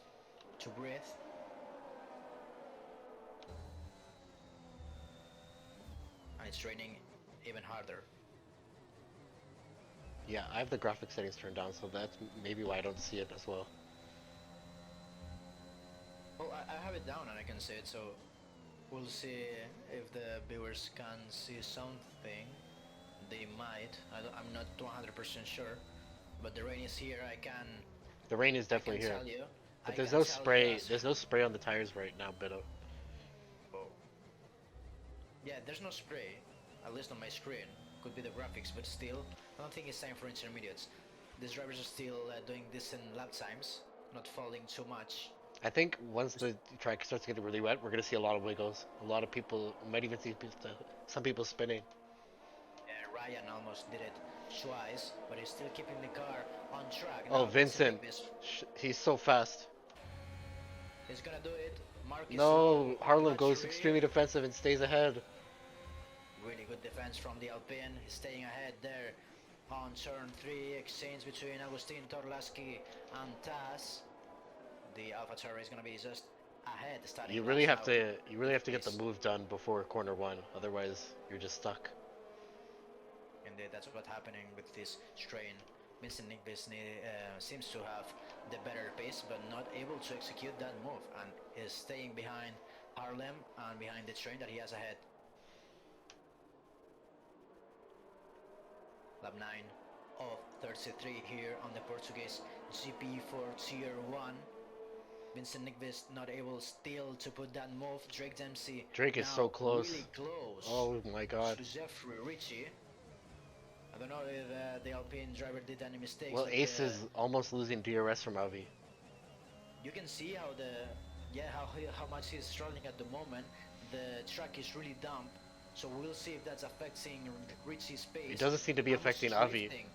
B: to breathe. And it's raining even harder.
A: Yeah, I have the graphic settings turned down, so that's maybe why I don't see it as well.
B: Oh, I have it down and I can see it, so We'll see if the viewers can see something. They might. I'm not 100% sure, but the rain is here.
A: The rain is
B: I can
A: definitely here.
B: tell you.
A: But
B: I can tell you as.
A: there's no spray on the tires right now, Bido.
B: Oh. Yeah, there's no spray, at least on my screen. Could be the graphics, but still, I don't think it's time for intermediates. These drivers are still doing decent lap times, not falling too much.
A: I think once the track starts getting really wet, we're gonna see a lot of wiggles. A lot of people might even see some people spinning.
B: Ryan almost did it twice, but he's still keeping the car on track.
A: Oh,
B: Now Vincent
A: Vincent,
B: Nigbis
A: he's so fast.
B: is gonna do it. Mark is slow
A: No,
B: on
A: Harlem
B: clutch
A: goes
B: 3.
A: extremely defensive and stays ahead.
B: Really good defense from the Alpine. He's staying ahead there on turn 3. Exchange between Agustin Torlaski and Taz. The AlphaTauri is gonna be just ahead, starting
A: You really
B: laps
A: have
B: out.
A: to get the move done before corner 1, otherwise you're just stuck.
B: Indeed, that's what's happening with this strain. Vincent Nigbis seems to have the better pace, but not able to execute that move, and is staying behind Harlem and behind the train that he has ahead. Lap 9 of 33 here on the Portuguese GP for Tier 1. Vincent Nigbis not able still to put that move. Drake Dempsey
A: Drake is
B: now
A: so close.
B: really close.
A: Oh my god.
B: To Jeffrey Ritchie. I don't know if the Alpine driver did any mistakes.
A: Well, Ace is almost losing DRS from Avi.
B: You can see how how much he's struggling at the moment. The track is really damp, so we'll see if that's affecting Ritchie's pace.
A: It doesn't seem to be affecting Avi.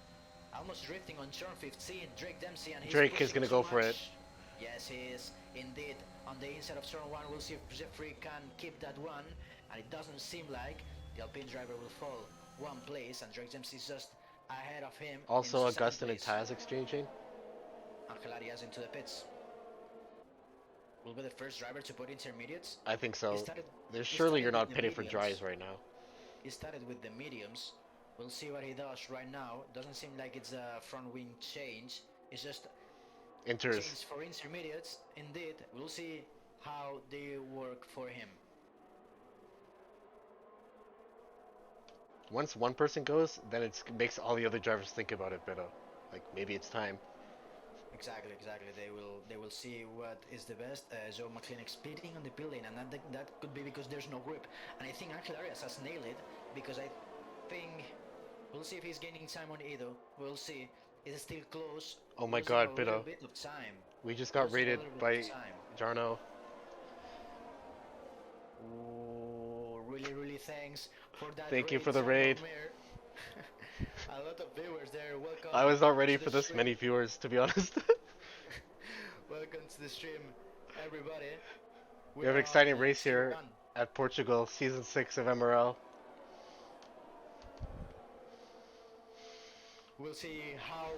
B: Almost drifting on turn 15. Drake Dempsey and
A: Drake is gonna go for it.
B: Yes, he is indeed on the inside of turn 1. We'll see if Jeffrey can keep that one, and it doesn't seem like the Alpine driver will fall one place, and Drake Dempsey is just ahead of him.
A: Also, Augustin and Taz exchanging.
B: Angel Arias into the pits. Will be the first driver to put intermediates.
A: I think so. Surely you're not pitting for dries right now.
B: He started with the mediums. We'll see what he does right now. Doesn't seem like it's a front wing change. It's just
A: Inters.
B: change for intermediates. Indeed, we'll see how they work for him.
A: Once one person goes, then it makes all the other drivers think about it better. Like maybe it's time.
B: Exactly. They will see what is the best. Joe McLean speeding on the pit lane, and that could be because there's no grip. And I think Angel Arias has nailed it, because I think we'll see if he's gaining time on Edo. We'll see. It's still close.
A: Oh my god, Bido.
B: Bit of time.
A: We just got raided by Jarno.
B: Oh, really thanks for that.
A: Thank you for the raid.
B: A lot of viewers there. Welcome.
A: I was not ready for this many viewers, to be honest.
B: Welcome to the stream, everybody.
A: We have an exciting race here at Portugal, Season 6 of MRL.
B: We'll see how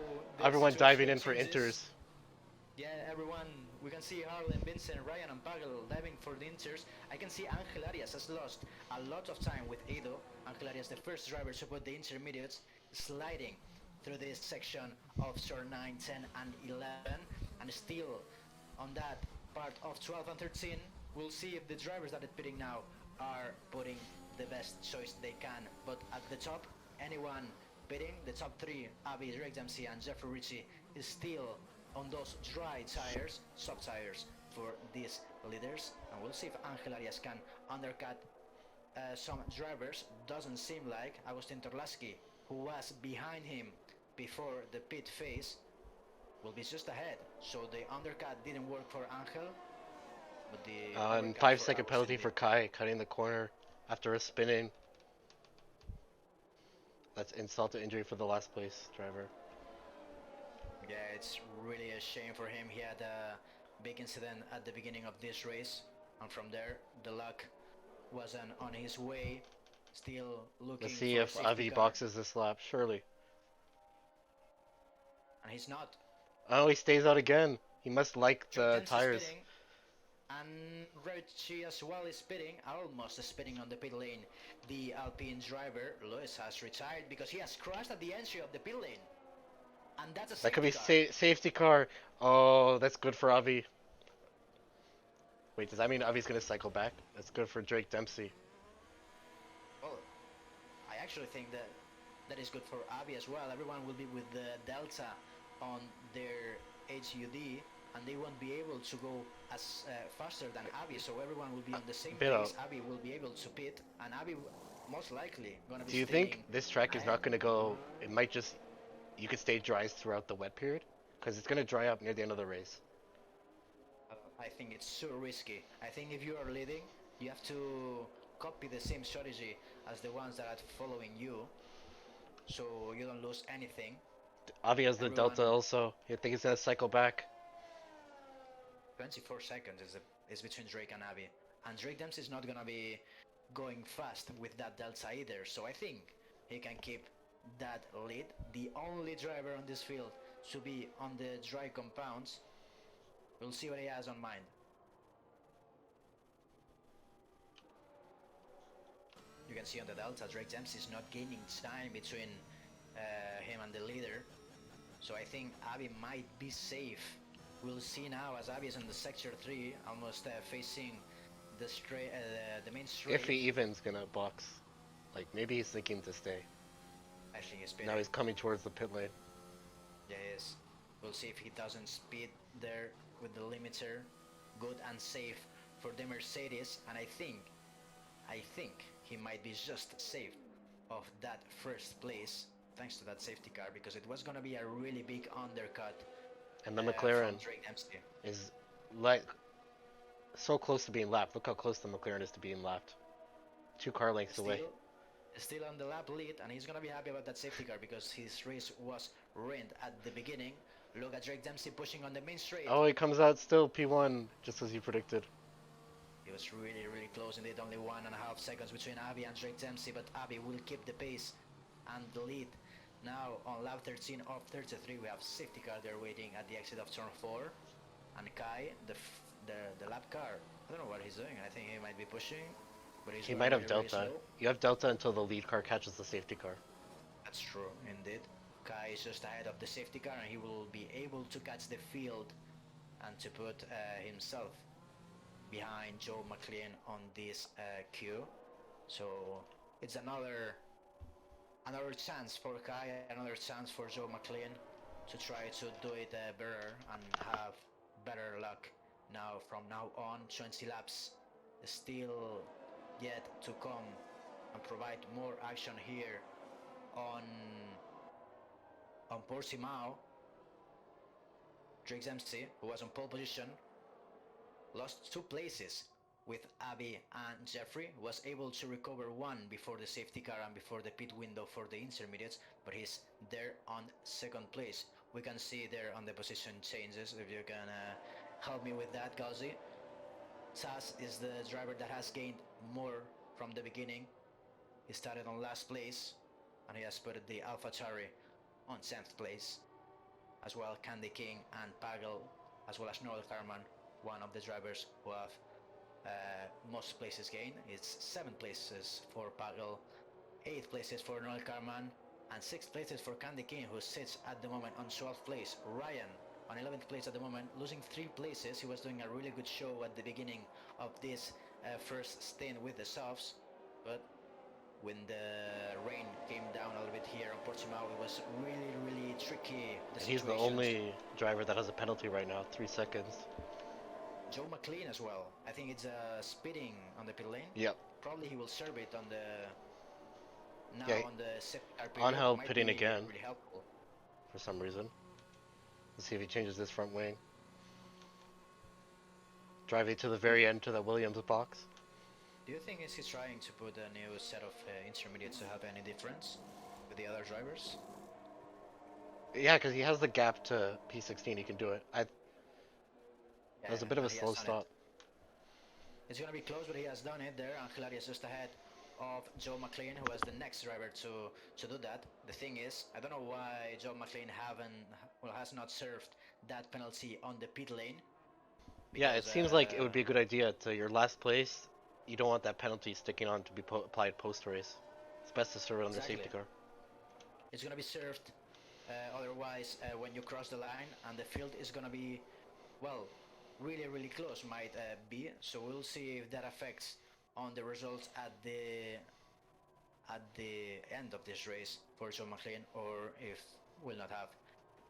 A: everyone diving in for inters.
B: Yeah, everyone. We can see Harlan, Vincent, Ryan, and Pagel diving for the inters. I can see Angel Arias has lost a lot of time with Edo. Angel Arias, the first driver to put the intermediates, sliding through this section of turn 9, 10, and 11. And still on that part of 12 and 13, we'll see if the drivers that are pitting now are putting the best choice they can. But at the top, anyone pitting, the top 3, Avi, Drake Dempsey, and Jeffrey Ritchie, is still on those dry tires, soft tires for these leaders. And we'll see if Angel Arias can undercut some drivers. Doesn't seem like Agustin Torlaski, who was behind him before the pit phase, will be just ahead. So the undercut didn't work for Angel. But the
A: 5-second penalty for Kai cutting the corner after a spinning. That's insult to injury for the last place driver.
B: Yeah, it's really a shame for him. He had a big incident at the beginning of this race, and from there the luck wasn't on his way. Still looking.
A: Let's see if Avi boxes this lap, surely.
B: And he's not.
A: Oh, he stays out again. He must like the tires.
B: And Ritchie as well is spitting, almost spitting on the pit lane. The Alpine driver, Lewis, has retired because he has crashed at the entry of the pit lane. And that's a safety car.
A: That could be safety car. Oh, that's good for Avi. Wait, does that mean Avi's gonna cycle back? That's good for Drake Dempsey.
B: Well, I actually think that that is good for Abby as well. Everyone will be with the Delta on their HUD, and they won't be able to go as faster than Abby, so everyone will be on the same
A: Bito,
B: pace. Abby will be able to pit, and Abby most likely gonna be
A: do you think
B: staying
A: this track is
B: ahead.
A: not gonna go? It might just you could stay dry throughout the wet period because it's gonna dry up near the end of the race.
B: I think it's so risky. I think if you are leading, you have to copy the same strategy as the ones that are following you, so you don't lose anything.
A: Avi has the Delta
B: Everyone,
A: also. You think he's gonna cycle back?
B: 24 seconds is between Drake and Abby, and Drake Dempsey is not gonna be going fast with that Delta either. So I think he can keep that lead. The only driver on this field to be on the dry compounds. We'll see what he has on mind. You can see on the Delta, Drake Dempsey is not gaining time between him and the leader. So I think Abby might be safe. We'll see now as Abby is in the sector 3, almost facing the straight, the main straight.
A: If he even's gonna box, like maybe he's thinking to stay.
B: I think he's
A: Now
B: speeding.
A: he's coming towards the pit lane.
B: Yeah, he is. We'll see if he doesn't speed there with the limiter. Good and safe for the Mercedes, and I think he might be just safe of that first place thanks to that safety car, because it was gonna be a really big undercut
A: And the
B: from
A: McLaren
B: Drake Dempsey.
A: is like so close to being lapped. Look how close the McLaren is to being lapped. 2 car lengths away.
B: Still on the lap lead, and he's gonna be happy about that safety car because his race was ruined at the beginning. Look at Drake Dempsey pushing on the main straight.
A: Oh, he comes out still P1, just as you predicted.
B: It was really close indeed, only 1.5 seconds between Abby and Drake Dempsey, but Abby will keep the pace and the lead. Now on lap 13 of 33, we have safety car there waiting at the exit of turn 4, and Kai, the lap car, I don't know what he's doing. I think he might be pushing, but he's
A: He
B: going
A: might have
B: really
A: Delta.
B: slow.
A: You have Delta until the lead car catches the safety car.
B: That's true, indeed. Kai is just ahead of the safety car, and he will be able to catch the field and to put himself behind Joe McLean on this queue. So it's another chance for Kai, another chance for Joe McLean to try to do it better and have better luck. Now from now on, 20 laps still yet to come and provide more action here on Portimao. Drake Dempsey, who was on pole position, lost 2 places with Abby and Jeffrey, was able to recover 1 before the safety car and before the pit window for the intermediates, but he's there on 2nd place. We can see there on the position changes, if you can help me with that, Gauzy. Taz is the driver that has gained more from the beginning. He started on last place, and he has put the AlphaTauri on 10th place. As well, Candy King and Pagel, as well as Noel Carman, one of the drivers who have most places gained. It's 7 places for Pagel, 8 places for Noel Carman, and 6 places for Candy King, who sits at the moment on 12th place. Ryan on 11th place at the moment, losing 3 places. He was doing a really good show at the beginning of this first stint with the softs, but when the rain came down a little bit here on Portimao, it was really tricky.
A: He's the only driver that has a penalty right now, 3 seconds.
B: Joe McLean as well. I think it's speeding on the pit lane.
A: Yep.
B: Probably he will serve it on the on the safety car period.
A: Angel pitting again
B: really helpful
A: for some reason. Let's see if he changes this front wing. Driving to the very end to the Williams box.
B: Do you think he's trying to put a new set of intermediates to have any difference with the other drivers?
A: Yeah, because he has the gap to P16. He can do it. That was a bit of a slow stop.
B: It's going to be close, but he has done it there. Angel is just ahead of Joe McLean, who was the next driver to do that. The thing is, I don't know why Joe McLean has not served that penalty on the pit lane.
A: Because, yeah, it seems like it would be a good idea to your last place. You don't want that penalty sticking on to be applied post-race. It's best to serve it on the safety car.
B: It's going to be served otherwise when you cross the line, and the field is going to be, well, really close might be. So we'll see if that affects on the results at the end of this race for John McLean, or if will not have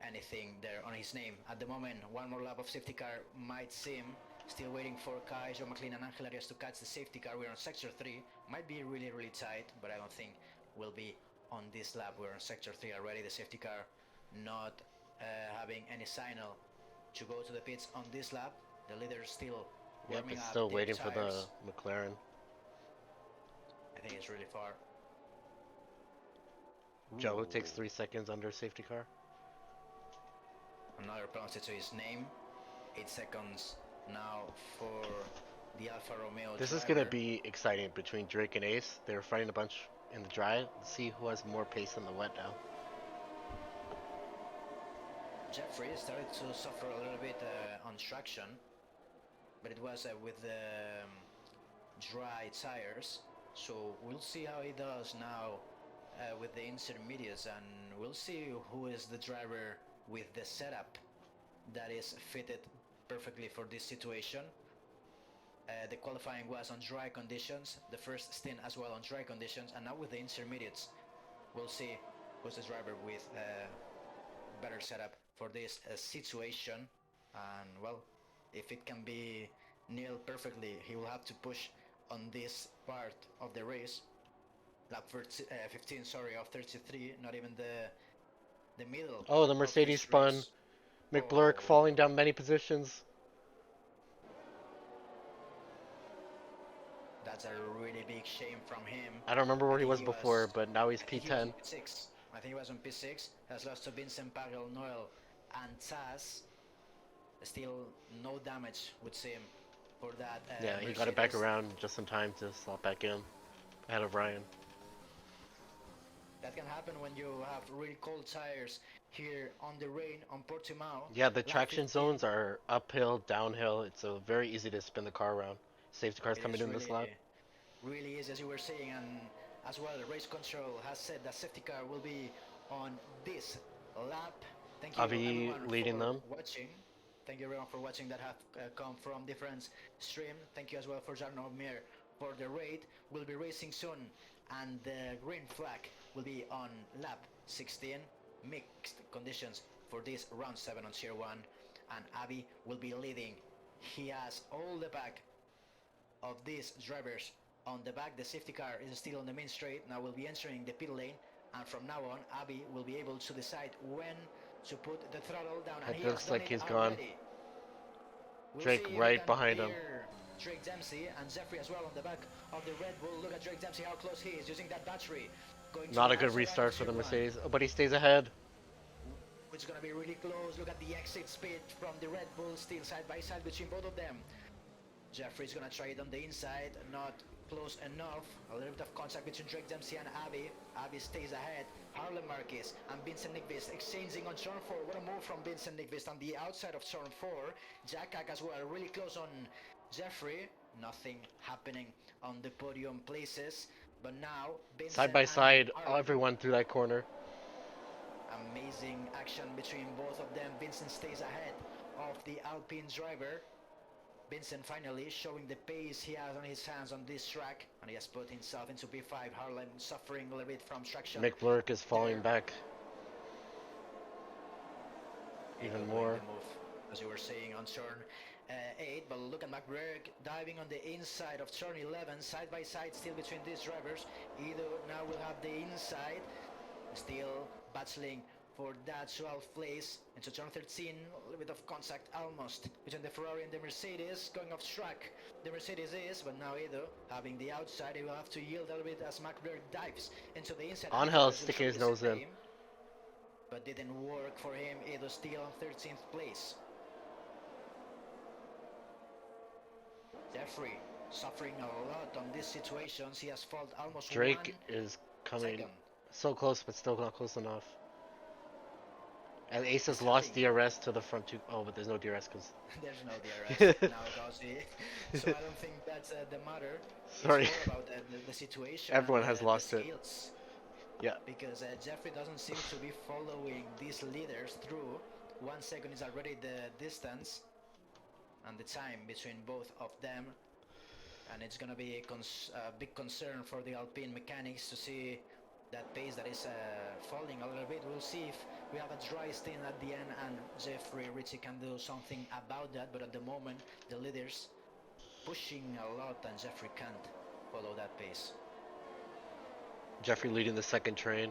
B: anything there on his name. At the moment, one more lap of safety car might seem. Still waiting for Kai, John McLean and Angel Arias to catch the safety car. We're on sector 3. Might be really tight, but I don't think we'll be on this lap. We're on sector 3 already. The safety car not having any signal to go to the pits on this lap. The leader still
A: Yep,
B: warming
A: it's
B: up
A: still
B: their
A: waiting for the
B: tires.
A: McLaren.
B: I think it's really far.
A: Joe takes 3 seconds under safety car.
B: Another penalty to his name. 8 seconds now for the Alfa Romeo
A: This
B: driver.
A: is going to be exciting between Drake and Ace. They're fighting a bunch in the dry. Let's see who has more pace in the wet now.
B: Jeffrey started to suffer a little bit on traction, but it was with the dry tires. So we'll see how he does now with the intermediates, and we'll see who is the driver with the setup that is fitted perfectly for this situation. The qualifying was on dry conditions, the first stint as well on dry conditions, and now with the intermediates, we'll see who's the driver with better setup for this situation. And well, if it can be nailed perfectly, he will have to push on this part of the race. Lap 15, sorry, of 33, not even the middle.
A: Oh, the Mercedes spun. McBlurk falling down many positions.
B: That's a really big shame from him.
A: I don't remember where he was before, but now he's P10.
B: I think he was on P6. Has lost to Vincent, Pagel, Noel, and Taz. Still no damage would seem for that.
A: Yeah, he got it back around just in time to slot back in ahead of Ryan.
B: That can happen when you have really cold tires here on the rain on Portimao.
A: Yeah, the traction zones are uphill, downhill. It's very easy to spin the car around. Safety cars coming in this lap.
B: Really is, as you were saying, and as well, race control has said that safety car will be on this lap. Thank you everyone
A: leading
B: for
A: them.
B: watching. Thank you everyone for watching that have come from different stream. Thank you as well for Jarno Mir for the raid. We'll be racing soon, and the green flag will be on lap 16. Mixed conditions for this round 7 on tier 1, and Abby will be leading. He has all the back of these drivers on the back. The safety car is still on the main straight. Now we'll be entering the pit lane, and from now on Abby will be able to decide when to put the throttle down.
A: It looks like he's gone. Drake
B: We'll
A: right behind him.
B: Drake Dempsey and Jeffrey as well on the back of the Red Bull. Look at Drake Dempsey, how close he is using that battery.
A: Not a good restart for the Mercedes, but he stays ahead.
B: It's going to be really close. Look at the exit speed from the Red Bull, still side by side between both of them. Jeffrey's going to try it on the inside, not close enough. A little bit of contact between Drake Dempsey and Abby. Abby stays ahead. Harlem Marquez and Vincent Nickvist exchanging on turn 4. What a move from Vincent Nickvist on the outside of turn 4. Jack Hack as well, really close on Jeffrey. Nothing happening on the podium places. But now, Vincent
A: side by side, everyone through that corner.
B: Amazing action between both of them. Vincent stays ahead of the Alpine driver. Vincent finally showing the pace he has on his hands on this track, and he has put himself into P5. Harlan suffering a little bit from traction.
A: McBlurk is falling back even more.
B: As you were saying on turn 8, but look at McBlurk diving on the inside of turn 11, side by side still between these drivers. Either now will have the inside, still battling for that 12th place. Into turn 13, a little bit of contact almost between the Ferrari and the Mercedes, going off track. The Mercedes is, but now Edo having the outside, he will have to yield a little bit as McBlurk dives into the inside.
A: Angel sticking his nose in.
B: But didn't work for him. Edo still on 13th place. Jeffrey suffering a lot on these situations. He has fallen almost.
A: Drake is coming so close, but still not close enough. And Ace has lost DRS to the front two. Oh, but there's no DRS because
B: there's no DRS now, Gauzy. So I don't think that's the matter.
A: Sorry.
B: It's more about the situation.
A: Everyone has lost it. Yeah.
B: Because Jeffrey doesn't seem to be following these leaders through. 1 second is already the distance. and the time between both of them, and it's gonna be a big concern for the Alpine mechanics to see that pace that is falling a little bit. We'll see if we have a dry stint at the end and Jeffrey Ritchie can do something about that, but at the moment the leaders pushing a lot and Jeffrey can't follow that pace.
A: Jeffrey leading the second train.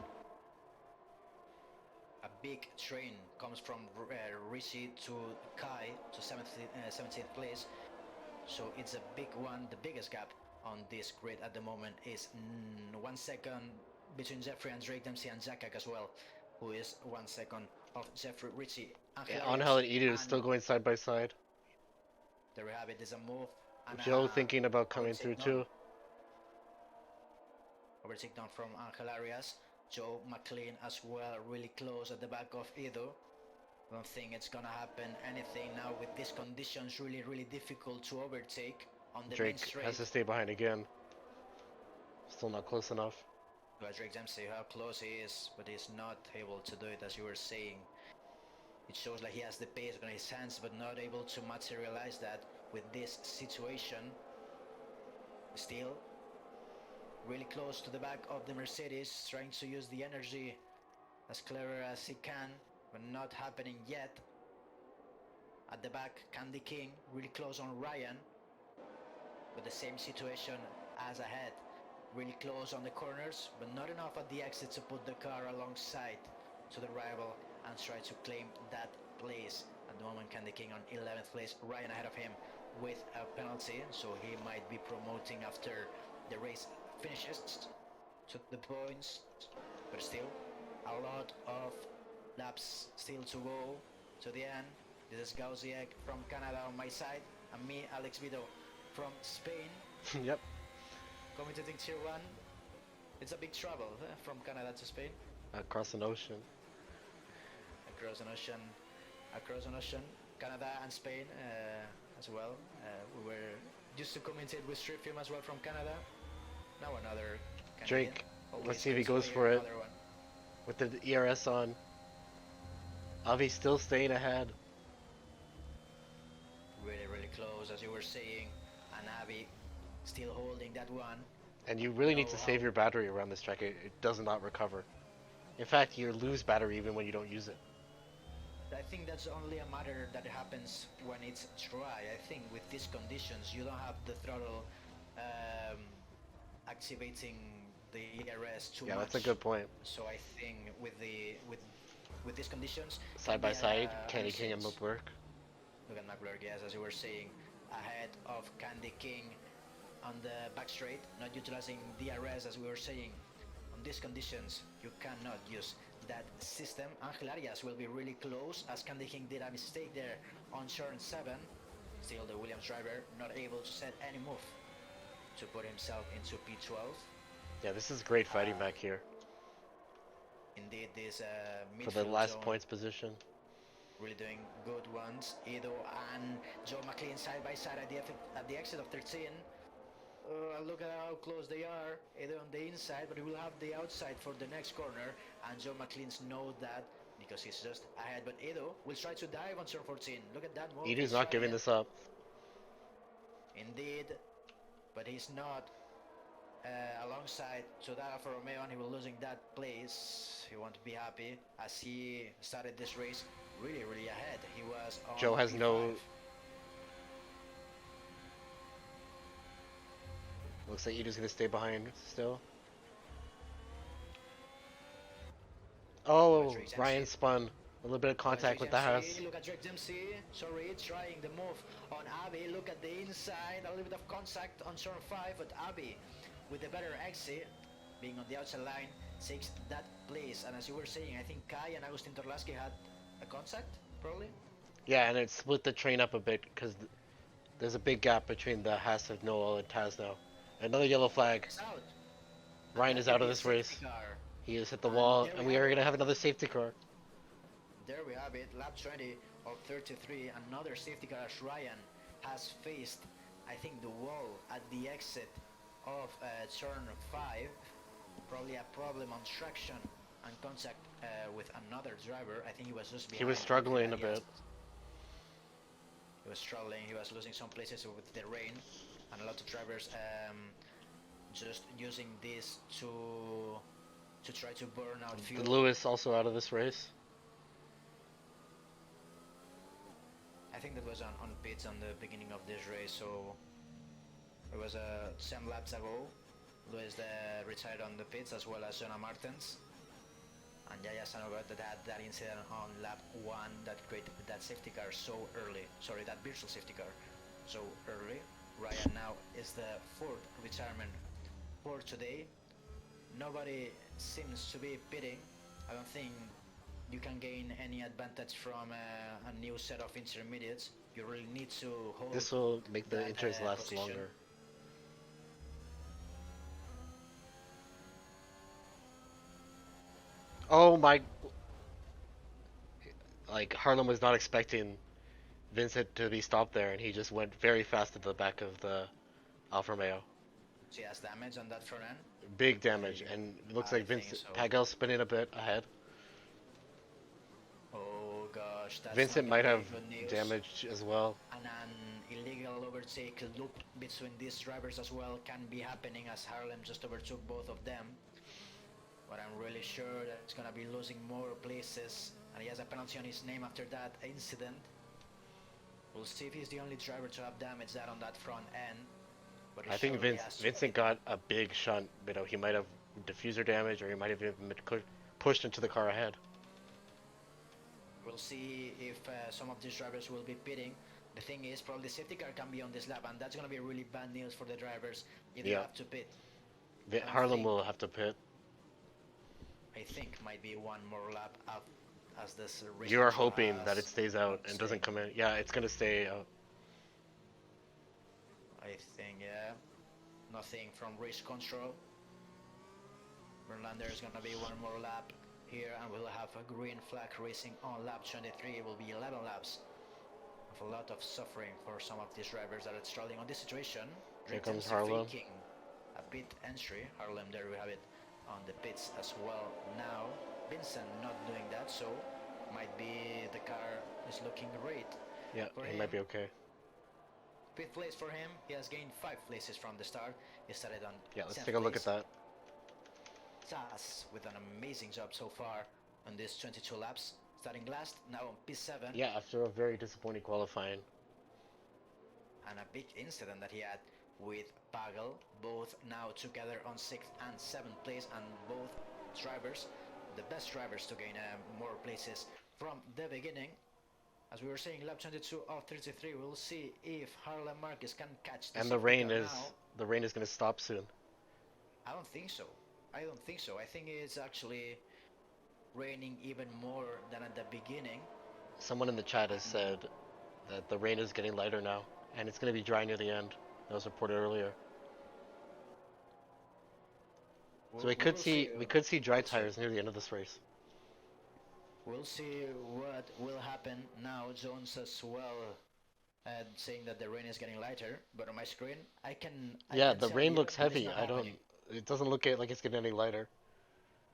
B: A big train comes from Ritchie to Kai to 17th place, so it's a big one. The biggest gap on this grid at the moment is 1 second between Jeffrey and Drake Dempsey and Jackak as well, who is 1 second of Jeffrey Ritchie.
A: Yeah, Angel and Edith is still going side by side.
B: There we have it. There's a move. And
A: Joe thinking about coming through too.
B: Overtake down from Angel Arias. Joe McLean as well, really close at the back of Edo. Don't think it's gonna happen anything now with these conditions. Really difficult to overtake on the
A: Drake
B: main straight.
A: has to stay behind again. Still not close enough.
B: But Drake Dempsey, how close he is, but he's not able to do it, as you were saying. It shows like he has the pace on his hands, but not able to materialize that with this situation. Still really close to the back of the Mercedes, trying to use the energy as clever as he can, but not happening yet. At the back, Candy King really close on Ryan, but the same situation as ahead. Really close on the corners, but not enough at the exit to put the car alongside to the rival and try to claim that place. At the moment, Candy King on 11th place, Ryan ahead of him with a penalty, so he might be promoting after the race finishes to the points, but still a lot of laps still to go to the end. This is Gauziek from Canada on my side, and me, Alex Vito, from Spain.
A: Yep.
B: Commentating Tier 1. It's a big travel from Canada to Spain.
A: Across an ocean.
B: Across an ocean, Canada and Spain as well. We were used to commentate with Street Film as well from Canada. Now another Canadian.
A: Drake,
B: Always
A: let's see if he
B: good
A: goes
B: to
A: for
B: hear
A: it.
B: another one.
A: With the ERS on. Avi still staying ahead.
B: Really close, as you were saying, and Avi still holding that one.
A: And you really need to save your battery around this track. It does not recover. In fact, you lose battery even when you don't use it.
B: I think that's only a matter that happens when it's dry. I think with these conditions, you don't have the throttle activating the ERS too much.
A: Yeah, that's a good point.
B: So I think with these conditions,
A: Side by side, Candy King and McBurk.
B: Look at McBurk, yes, as you were saying, ahead of Candy King on the back straight, not utilizing DRS as we were saying. On these conditions, you cannot use that system. Angel Arias will be really close, as Candy King did a mistake there on turn 7. Still the Williams driver not able to set any move to put himself into P12.
A: Yeah, this is great fighting back here.
B: Indeed, this
A: For the last
B: zone,
A: points position.
B: really doing good ones. Edo and Joe McLean side by side at the exit of 13. Look at how close they are. Edo on the inside, but he will have the outside for the next corner, and Joe McLean's know that because he's just ahead. But Edo will try to dive on turn 14. Look at that move.
A: Edo's not giving this up.
B: Indeed, but he's not alongside to that Alfa Romeo, and he will losing that place. He won't be happy as he started this race really ahead. He was on
A: Joe has
B: P5.
A: no... Looks like Edo's gonna stay behind still. Oh, Ryan spun. A little bit of contact with the house.
B: Look at Drake Dempsey. Sorry, trying the move on Abby. Look at the inside. A little bit of contact on turn 5, but Abby, with the better exit, being on the outside line, takes that place. And as you were saying, I think Kai and Agustin Torlaski had a contact, probably.
A: Yeah, and it split the train up a bit because there's a big gap between the Haas of Noel and Taz now. Another yellow flag.
B: Out.
A: Ryan is out of this race. He has hit the wall, and we are going to have another safety car.
B: There we have it, lap 20 of 33. Another safety car as Ryan has faced, I think, the wall at the exit of turn 5. Probably a problem on traction and contact with another driver. I think he was just behind.
A: He was struggling a bit.
B: He was struggling. He was losing some places with the rain, and a lot of drivers just using this to try to burn out fuel.
A: Lewis also out of this race.
B: I think that was on pits on the beginning of this race, so it was 10 laps ago. Lewis retired on the pits as well as Jonah Martens. And Yaya Sanogo that had that incident on lap 1 that created that safety car so early. Sorry, that virtual safety car so early. Ryan now is the 4th retirement for today. Nobody seems to be pitting. I don't think you can gain any advantage from a new set of intermediates. You really need to hold.
A: This will make the intros last
B: position
A: longer. Oh my! Like Harlem was not expecting Vincent to be stopped there, and he just went very fast at the back of the Alfa Romeo.
B: She has damage on that front end.
A: Big damage, and it looks like Vincent Pagel's spinning a bit ahead.
B: Oh gosh, that's
A: Vincent might have damage as well.
B: And an illegal overtake loop between these drivers as well can be happening, as Harlem just overtook both of them. But I'm really sure that it's gonna be losing more places, and he has a penalty on his name after that incident. We'll see if he's the only driver to have damage that on that front end. But
A: I think Vincent got a big shunt. You know, he might have diffuser damage, or he might have even been pushed into the car ahead.
B: We'll see if some of these drivers will be pitting. The thing is, probably the safety car can be on this lap, and that's gonna be really bad news for the drivers if they have to pit.
A: Harlem will have to pit.
B: I think might be one more lap up as this race.
A: You are hoping that it stays out and doesn't come in. Yeah, it's gonna stay out.
B: I think, yeah. Nothing from race control. Verlander is gonna be one more lap here, and we'll have a green flag racing on lap 23. It will be 11 laps of a lot of suffering for some of these drivers that are struggling on this situation.
A: Here comes Harlem.
B: A pit entry. Harlem, there we have it on the pits as well now. Vincent not doing that, so might be the car is looking great.
A: Yeah, he might be okay.
B: 5th place for him. He has gained 5 places from the start. He started on
A: let's take a look at that.
B: Sass with an amazing job so far on this 22 laps. Starting last, now on P7.
A: Yeah, after a very disappointing qualifying.
B: And a big incident that he had with Pagel, both now together on 6th and 7th place, and both drivers, the best drivers to gain more places from the beginning. As we were saying, lap 22 of 33, we'll see if Harlem Marquez can catch this.
A: And the rain is going to stop soon.
B: I don't think so. I think it's actually raining even more than at the beginning.
A: Someone in the chat has said that the rain is getting lighter now, and it's going to be dry near the end. That was reported earlier. So we could see dry tires near the end of this race.
B: We'll see what will happen now. Jones as well saying that the rain is getting lighter, but on my screen I can
A: the rain looks heavy. It doesn't look like it's getting any lighter.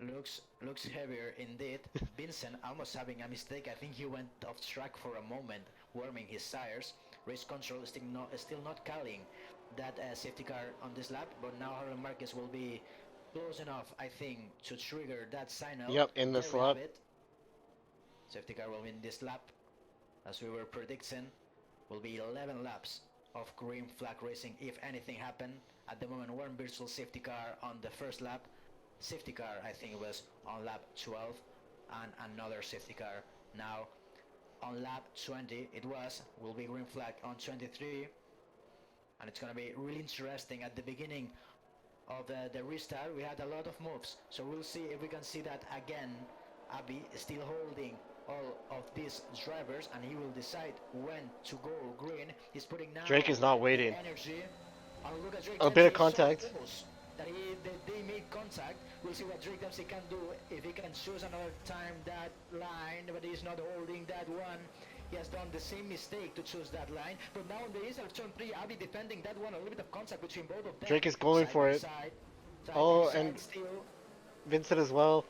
B: Looks heavier indeed. Vincent almost having a mistake. I think he went off track for a moment, warming his tires. Race control is still not calling that safety car on this lap, but now Harlem Marquez will be close enough, I think, to trigger that signal.
A: Yep, in this lap.
B: Safety car will win this lap, as we were predicting. Will be 11 laps of green flag racing if anything happened. At the moment, one virtual safety car on the first lap. Safety car, I think, was on lap 12, and another safety car now on lap 20. Will be green flag on 23, and it's gonna be really interesting. At the beginning of the restart, we had a lot of moves, so we'll see if we can see that again. Abby is still holding all of these drivers, and he will decide when to go green. He's putting now
A: Drake is not waiting.
B: Energy. Look at Drake
A: a bit of contact.
B: That they made contact. We'll see what Drake Dempsey can do, if he can choose another time that line, but he's not holding that one. He has done the same mistake to choose that line, but now on the inside of turn 3, Abby defending that one. A little bit of contact between both of them.
A: Drake is going for it. And
B: still.
A: Vincent as well.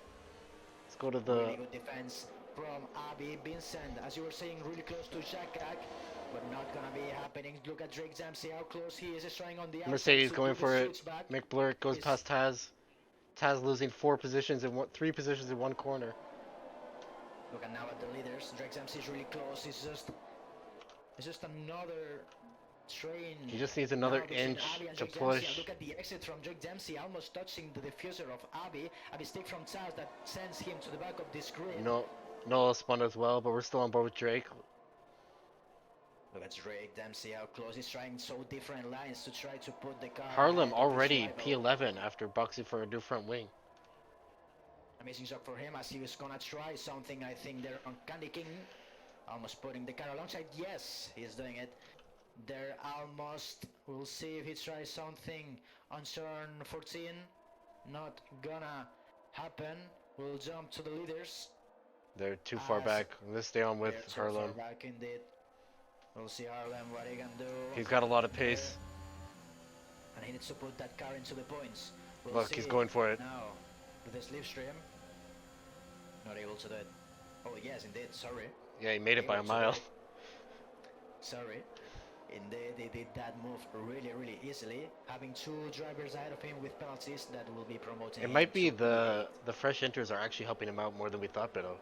A: Let's go to the...
B: Really good defense from Abby. Vincent, as you were saying, really close to Jack. but not gonna be happening. Look at Drake Dempsey, how close he is. He's trying on the outside
A: Mercedes
B: to
A: going
B: do the
A: for it.
B: switchback.
A: McBlurt goes
B: He's
A: past Taz. Taz losing 3 positions in one corner.
B: Look at now at the leaders. Drake Dempsey is really close. It's just another train.
A: He just needs another
B: now between
A: inch
B: Abby and
A: to
B: Drake Dempsey. And
A: push.
B: look at the exit from Drake Dempsey, almost touching the diffuser of Abby. A mistake from Taz that sends him to the back of this grid.
A: No, Noah spun as well, but we're still on board with Drake.
B: Look at Drake Dempsey, how close he's trying so different lines to try to put the car.
A: Harlem already P11 after boxing for a new front wing.
B: Amazing job for him as he was gonna try something, I think, there on Candy King. Almost putting the car alongside. Yes, he's doing it. They're almost. We'll see if he tries something on turn 14. Not gonna happen. We'll jump to the leaders.
A: They're too far back. Let's stay on with Harlem.
B: Too far back indeed. We'll see Harlem what he can do.
A: He's got a lot of pace.
B: And he needs to put that car into the points. We'll
A: Look,
B: see
A: he's going for it.
B: now with the slipstream. Not able to do it. Oh yes, indeed. Sorry.
A: Yeah, he made it by a mile.
B: Sorry. Indeed, they did that move really easily, having 2 drivers ahead of him with penalties that will be promoting.
A: It might be the fresh enters are actually helping him out more than we thought, Biddle.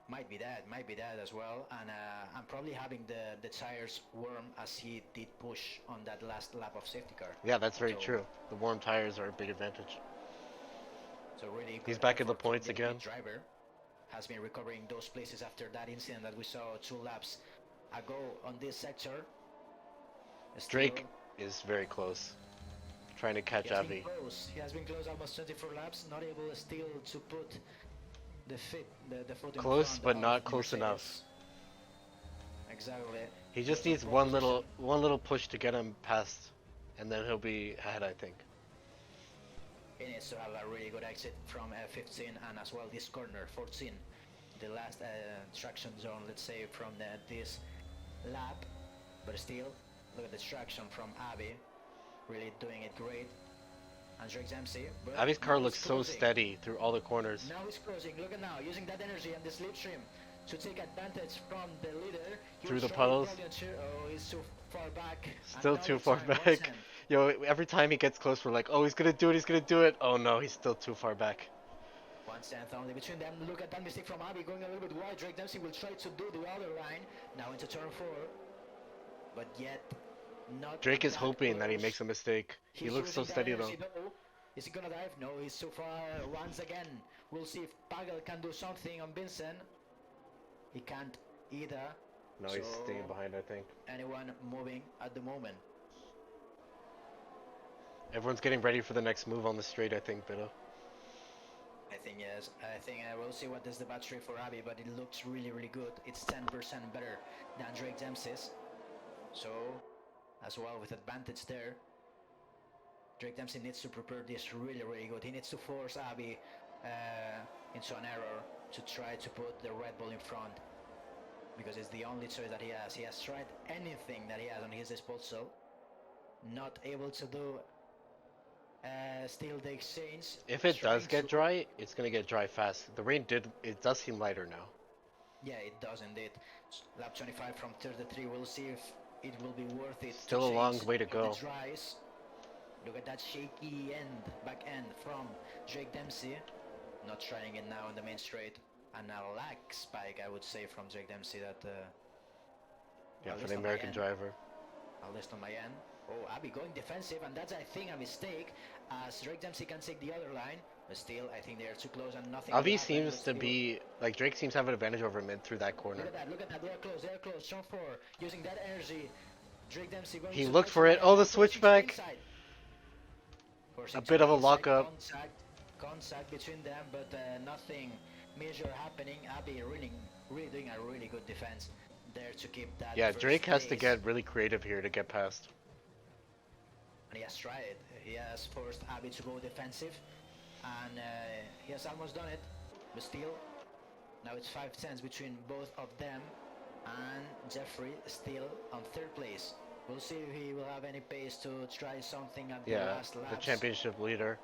B: Might be that as well, and I'm probably having the tires warm as he did push on that last lap of safety car.
A: Yeah, that's very true. The warm tires are a big advantage.
B: So really,
A: he's back in the points again.
B: Driver has been recovering those places after that incident that we saw 2 laps ago on this sector.
A: Drake is very close, trying to catch Avi.
B: He has been close almost 24 laps, not able still to put the foot in
A: close,
B: front
A: but
B: of
A: not close
B: Mercedes.
A: enough.
B: Exactly.
A: He just needs one little push to get him past, and then he'll be ahead, I think.
B: He needs to have a really good exit from 15 and as well this corner 14, the last traction zone, let's say, from this lap. But still, look at the traction from Avi, really doing it great. And Drake Dempsey.
A: Avi's car looks so steady through all the corners.
B: Now he's closing. Look at now, using that energy and the slipstream to take advantage from the leader.
A: Through the puddles.
B: Oh, he's too far back.
A: Still too far back. Yo, every time he gets close, we're like, oh, he's gonna do it. Oh no, he's still too far back.
B: 1/10 only between them. Look at that mistake from Avi going a little bit wide. Drake Dempsey will try to do the other line. Now into turn 4. But yet, not.
A: Drake is hoping that he makes a mistake. He looks so steady though.
B: Is he gonna dive? No, he's too far once again. We'll see if Pagel can do something on Vincent. He can't either.
A: No, he's staying behind, I think.
B: Anyone moving at the moment?
A: Everyone's getting ready for the next move on the straight, I think, Biddle.
B: I think yes. I think we'll see what does the battery for Abby, but it looks really good. It's 10% better than Drake Dempsey's. So, as well with advantage there. Drake Dempsey needs to prepare this really good. He needs to force Abby into an error to try to put the Red Bull in front, because it's the only choice that he has. He has tried anything that he has on his disposal, not able to do still the exchange.
A: If it does get dry, it's gonna get dry fast. The rain it does seem lighter now.
B: Yeah, it does indeed. Lap 25 from 33. We'll see if it will be worth it.
A: Still a long way to go.
B: Look at that shaky back end from Drake Dempsey. Not trying it now in the main straight. And a lag spike, I would say, from Drake Dempsey. That
A: yeah, for the American driver.
B: At least on my end. Oh, Abby going defensive, and that's, I think, a mistake, as Drake Dempsey can take the other line. But still, I think they are too close and nothing.
A: Avi seems to be, like, Drake seems to have an advantage over mid through that corner.
B: Look at that, they're close. Turn 4, using that energy. Drake Dempsey going.
A: He looked for it. Oh, the switchback. A bit of a lockup.
B: Contact between them, but nothing major happening. Abby really doing a really good defense there to keep that.
A: Yeah, Drake has to get really creative here to get past.
B: And he has tried. He has forced Abby to go defensive, and he has almost done it. But still, now it's 5/10 between both of them, and Jeffrey still on 3rd place. We'll see if he will have any pace to try something at the last laps.
A: The championship leader.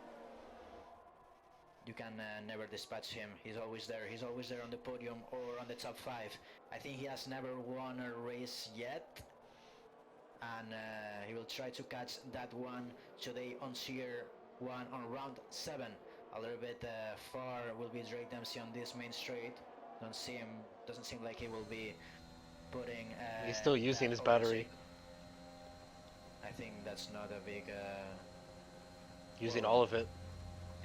B: you can never dispatch him. He's always there. He's always there on the podium or on the top 5. I think he has never won a race yet, and he will try to catch that one today on Tier 1 on round 7. A little bit far will be Drake Dempsey on this main straight. Doesn't seem like he will be putting.
A: He's still using his battery.
B: I think that's not a big.
A: Using all of it.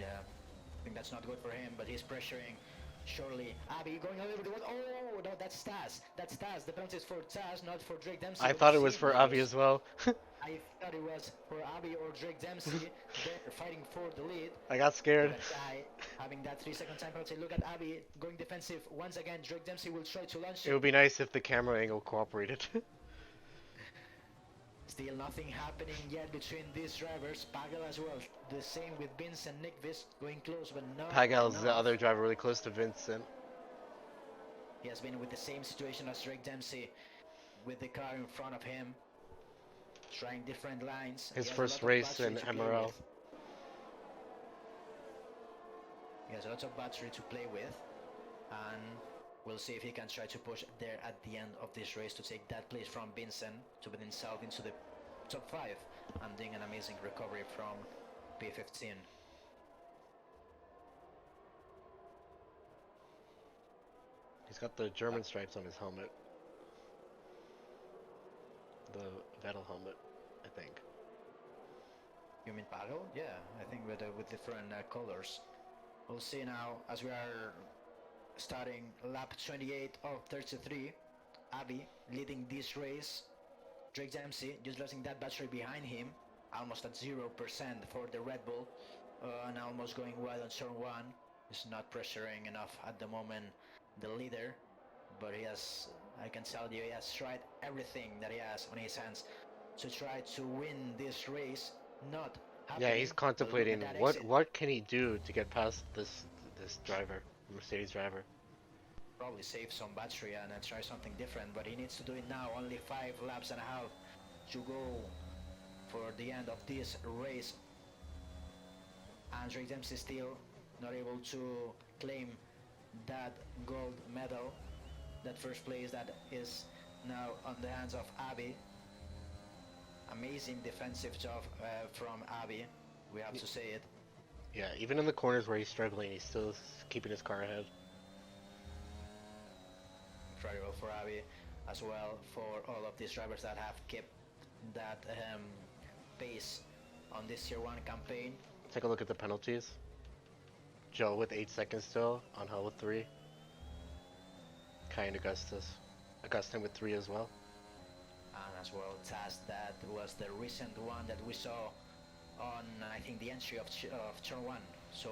B: Yeah, I think that's not good for him, but he's pressuring. Surely, Abby going a little bit. Oh no, that's Taz. That's Taz. The penalty is for Taz, not for Drake Dempsey.
A: I thought it was for Abby as well.
B: I thought it was for Abby or Drake Dempsey. They're fighting for the lead.
A: I got scared.
B: That guy having that 3-second time penalty. Look at Abby going defensive once again. Drake Dempsey will try to launch
A: It would be nice if the camera angle cooperated.
B: Still nothing happening yet between these drivers. Pagal as well. The same with Vincent Nickvist going close, but not.
A: Pagal's the other driver really close to Vincent.
B: He has been with the same situation as Drake Dempsey, with the car in front of him, trying different lines.
A: His first race in MRL.
B: He has a lot of battery to play with, and we'll see if he can try to push there at the end of this race to take that place from Vincent to put himself into the top 5 and doing an amazing recovery from P15.
A: He's got the German stripes on his helmet. The Vettel helmet, I think.
B: You mean Pago? Yeah, I think with different colors. We'll see now as we are starting lap 28 of 33. Abby leading this race. Drake Dempsey just losing that battery behind him, almost at 0% for the Red Bull, and almost going wide on turn 1. He's not pressuring enough at the moment the leader, but he has, I can tell you, he has tried everything that he has on his hands to try to win this race. Not happening.
A: Yeah, he's contemplating what can he do to get past this driver, Mercedes driver.
B: Probably save some battery and try something different, but he needs to do it now. Only 5 laps and a half to go for the end of this race. And Drake Dempsey still not able to claim that gold medal, that first place that is now on the hands of Abby. Amazing defensive job from Abby, we have to say it.
A: Yeah, even in the corners where he's struggling, he's still keeping his car ahead.
B: Incredible for Abby, as well for all of these drivers that have kept that pace on this Tier 1 campaign.
A: Take a look at the penalties. Joe with 8 seconds still, Angel with 3. Kai and Augustin with 3 as well.
B: And as well Taz, that was the recent one that we saw on, I think, the entry of turn 1. So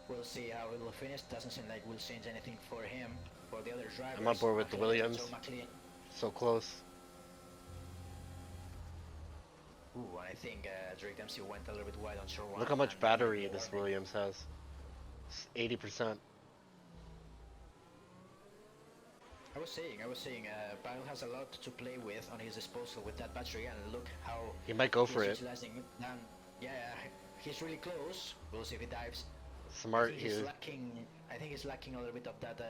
B: we'll see how it will finish. Doesn't seem like we'll change anything for him. For the other drivers,
A: I'm on board with the Williams. So close.
B: Ooh, I think Drake Dempsey went a little bit wide on turn 1.
A: Look how much battery this Williams has. It's 80%.
B: I was saying, Pavel has a lot to play with on his disposal with that battery, and look how
A: he might go for it.
B: And yeah, he's really close. We'll see if he dives.
A: Smart.
B: He's lacking. I think he's lacking a little bit of that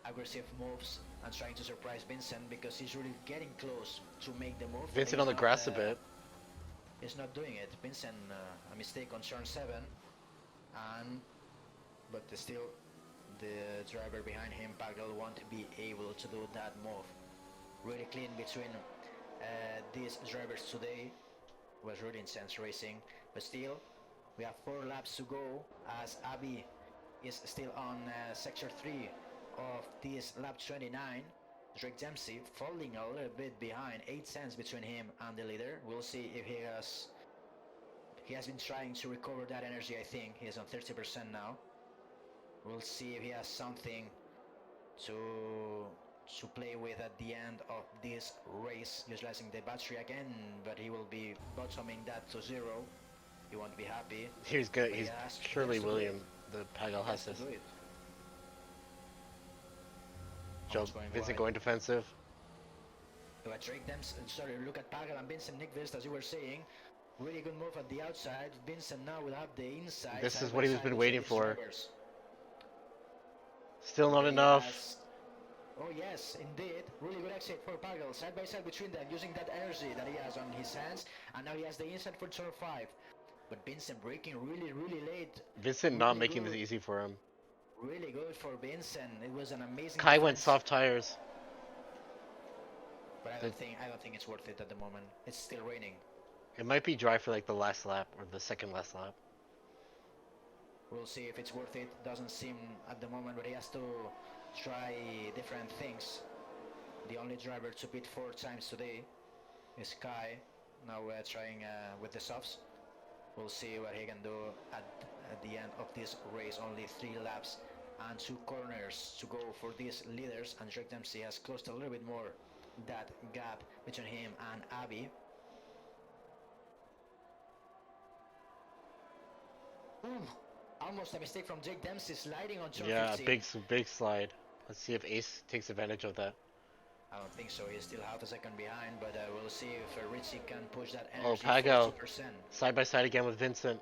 B: aggressive moves and trying to surprise Vincent, because he's really getting close to make the move.
A: Vincent on the grass a bit.
B: He's not doing it. Vincent, a mistake on turn 7, but still the driver behind him, Pagal, won't be able to do that move. Really clean between these drivers today. Was really intense racing, but still we have 4 laps to go as Abby is still on sector 3 of this lap 29. Drake Dempsey falling a little bit behind, 8 cents between him and the leader. We'll see if he has been trying to recover that energy. I think he is on 30% now. We'll see if he has something to play with at the end of this race, utilizing the battery again, but he will be bottoming that to 0. He won't be happy.
A: He's good. He's surely William. The Pagal has this. Joe, Vincent going defensive.
B: Look at Drake Dempsey. Sorry, look at Pagal and Vincent Nickvist, as you were saying. Really good move at the outside. Vincent now will have the inside.
A: This
B: Side
A: is
B: by
A: what he's
B: side
A: been
B: between
A: waiting
B: these
A: for.
B: drivers.
A: Still not enough.
B: Yes. Oh yes, indeed. Really good exit for Pagel. Side by side between them, using that energy that he has on his hands. And now he has the inside for turn 5. But Vincent braking really late.
A: Vincent not
B: Really
A: making this
B: good.
A: easy for him.
B: Really good for Vincent. It was an amazing
A: Kai went
B: defense.
A: soft tires.
B: But I don't think it's worth it at the moment. It's still raining.
A: It might be dry for like the last lap or the second last lap.
B: We'll see if it's worth it. Doesn't seem at the moment, but he has to try different things. The only driver to pit 4 times today is Kai. Now we're trying with the softs. We'll see what he can do at the end of this race. Only 3 laps and 2 corners to go for these leaders, and Drake Dempsey has closed a little bit more that gap between him and Abby. Ooh, almost a mistake from Jake Dempsey sliding on turn 15.
A: Big slide. Let's see if Ace takes advantage of that.
B: I don't think so. He's still half a second behind, but we'll see if Richie can push that
A: Oh,
B: energy.
A: Pago.
B: 40%.
A: Side by side again with Vincent.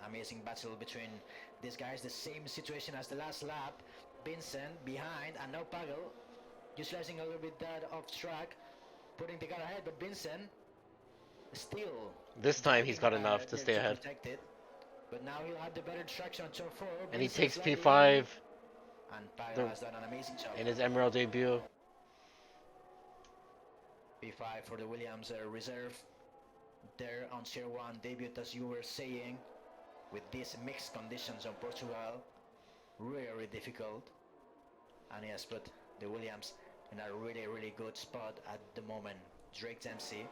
B: Amazing battle between these guys. The same situation as the last lap. Vincent behind, and now Pago utilizing a little bit that off track, putting the car ahead, but Vincent still.
A: This time he's got enough to stay ahead.
B: But now he'll have the better traction on turn 4.
A: And he
B: Vincent
A: takes
B: sliding
A: P5
B: in, and Pago has done an amazing job.
A: in his Emerald debut.
B: P5 for the Williams reserve. There on Tier 1 debut, as you were saying, with these mixed conditions on Portugal. Really difficult. And he has put the Williams in a really good spot at the moment. Drake Dempsey,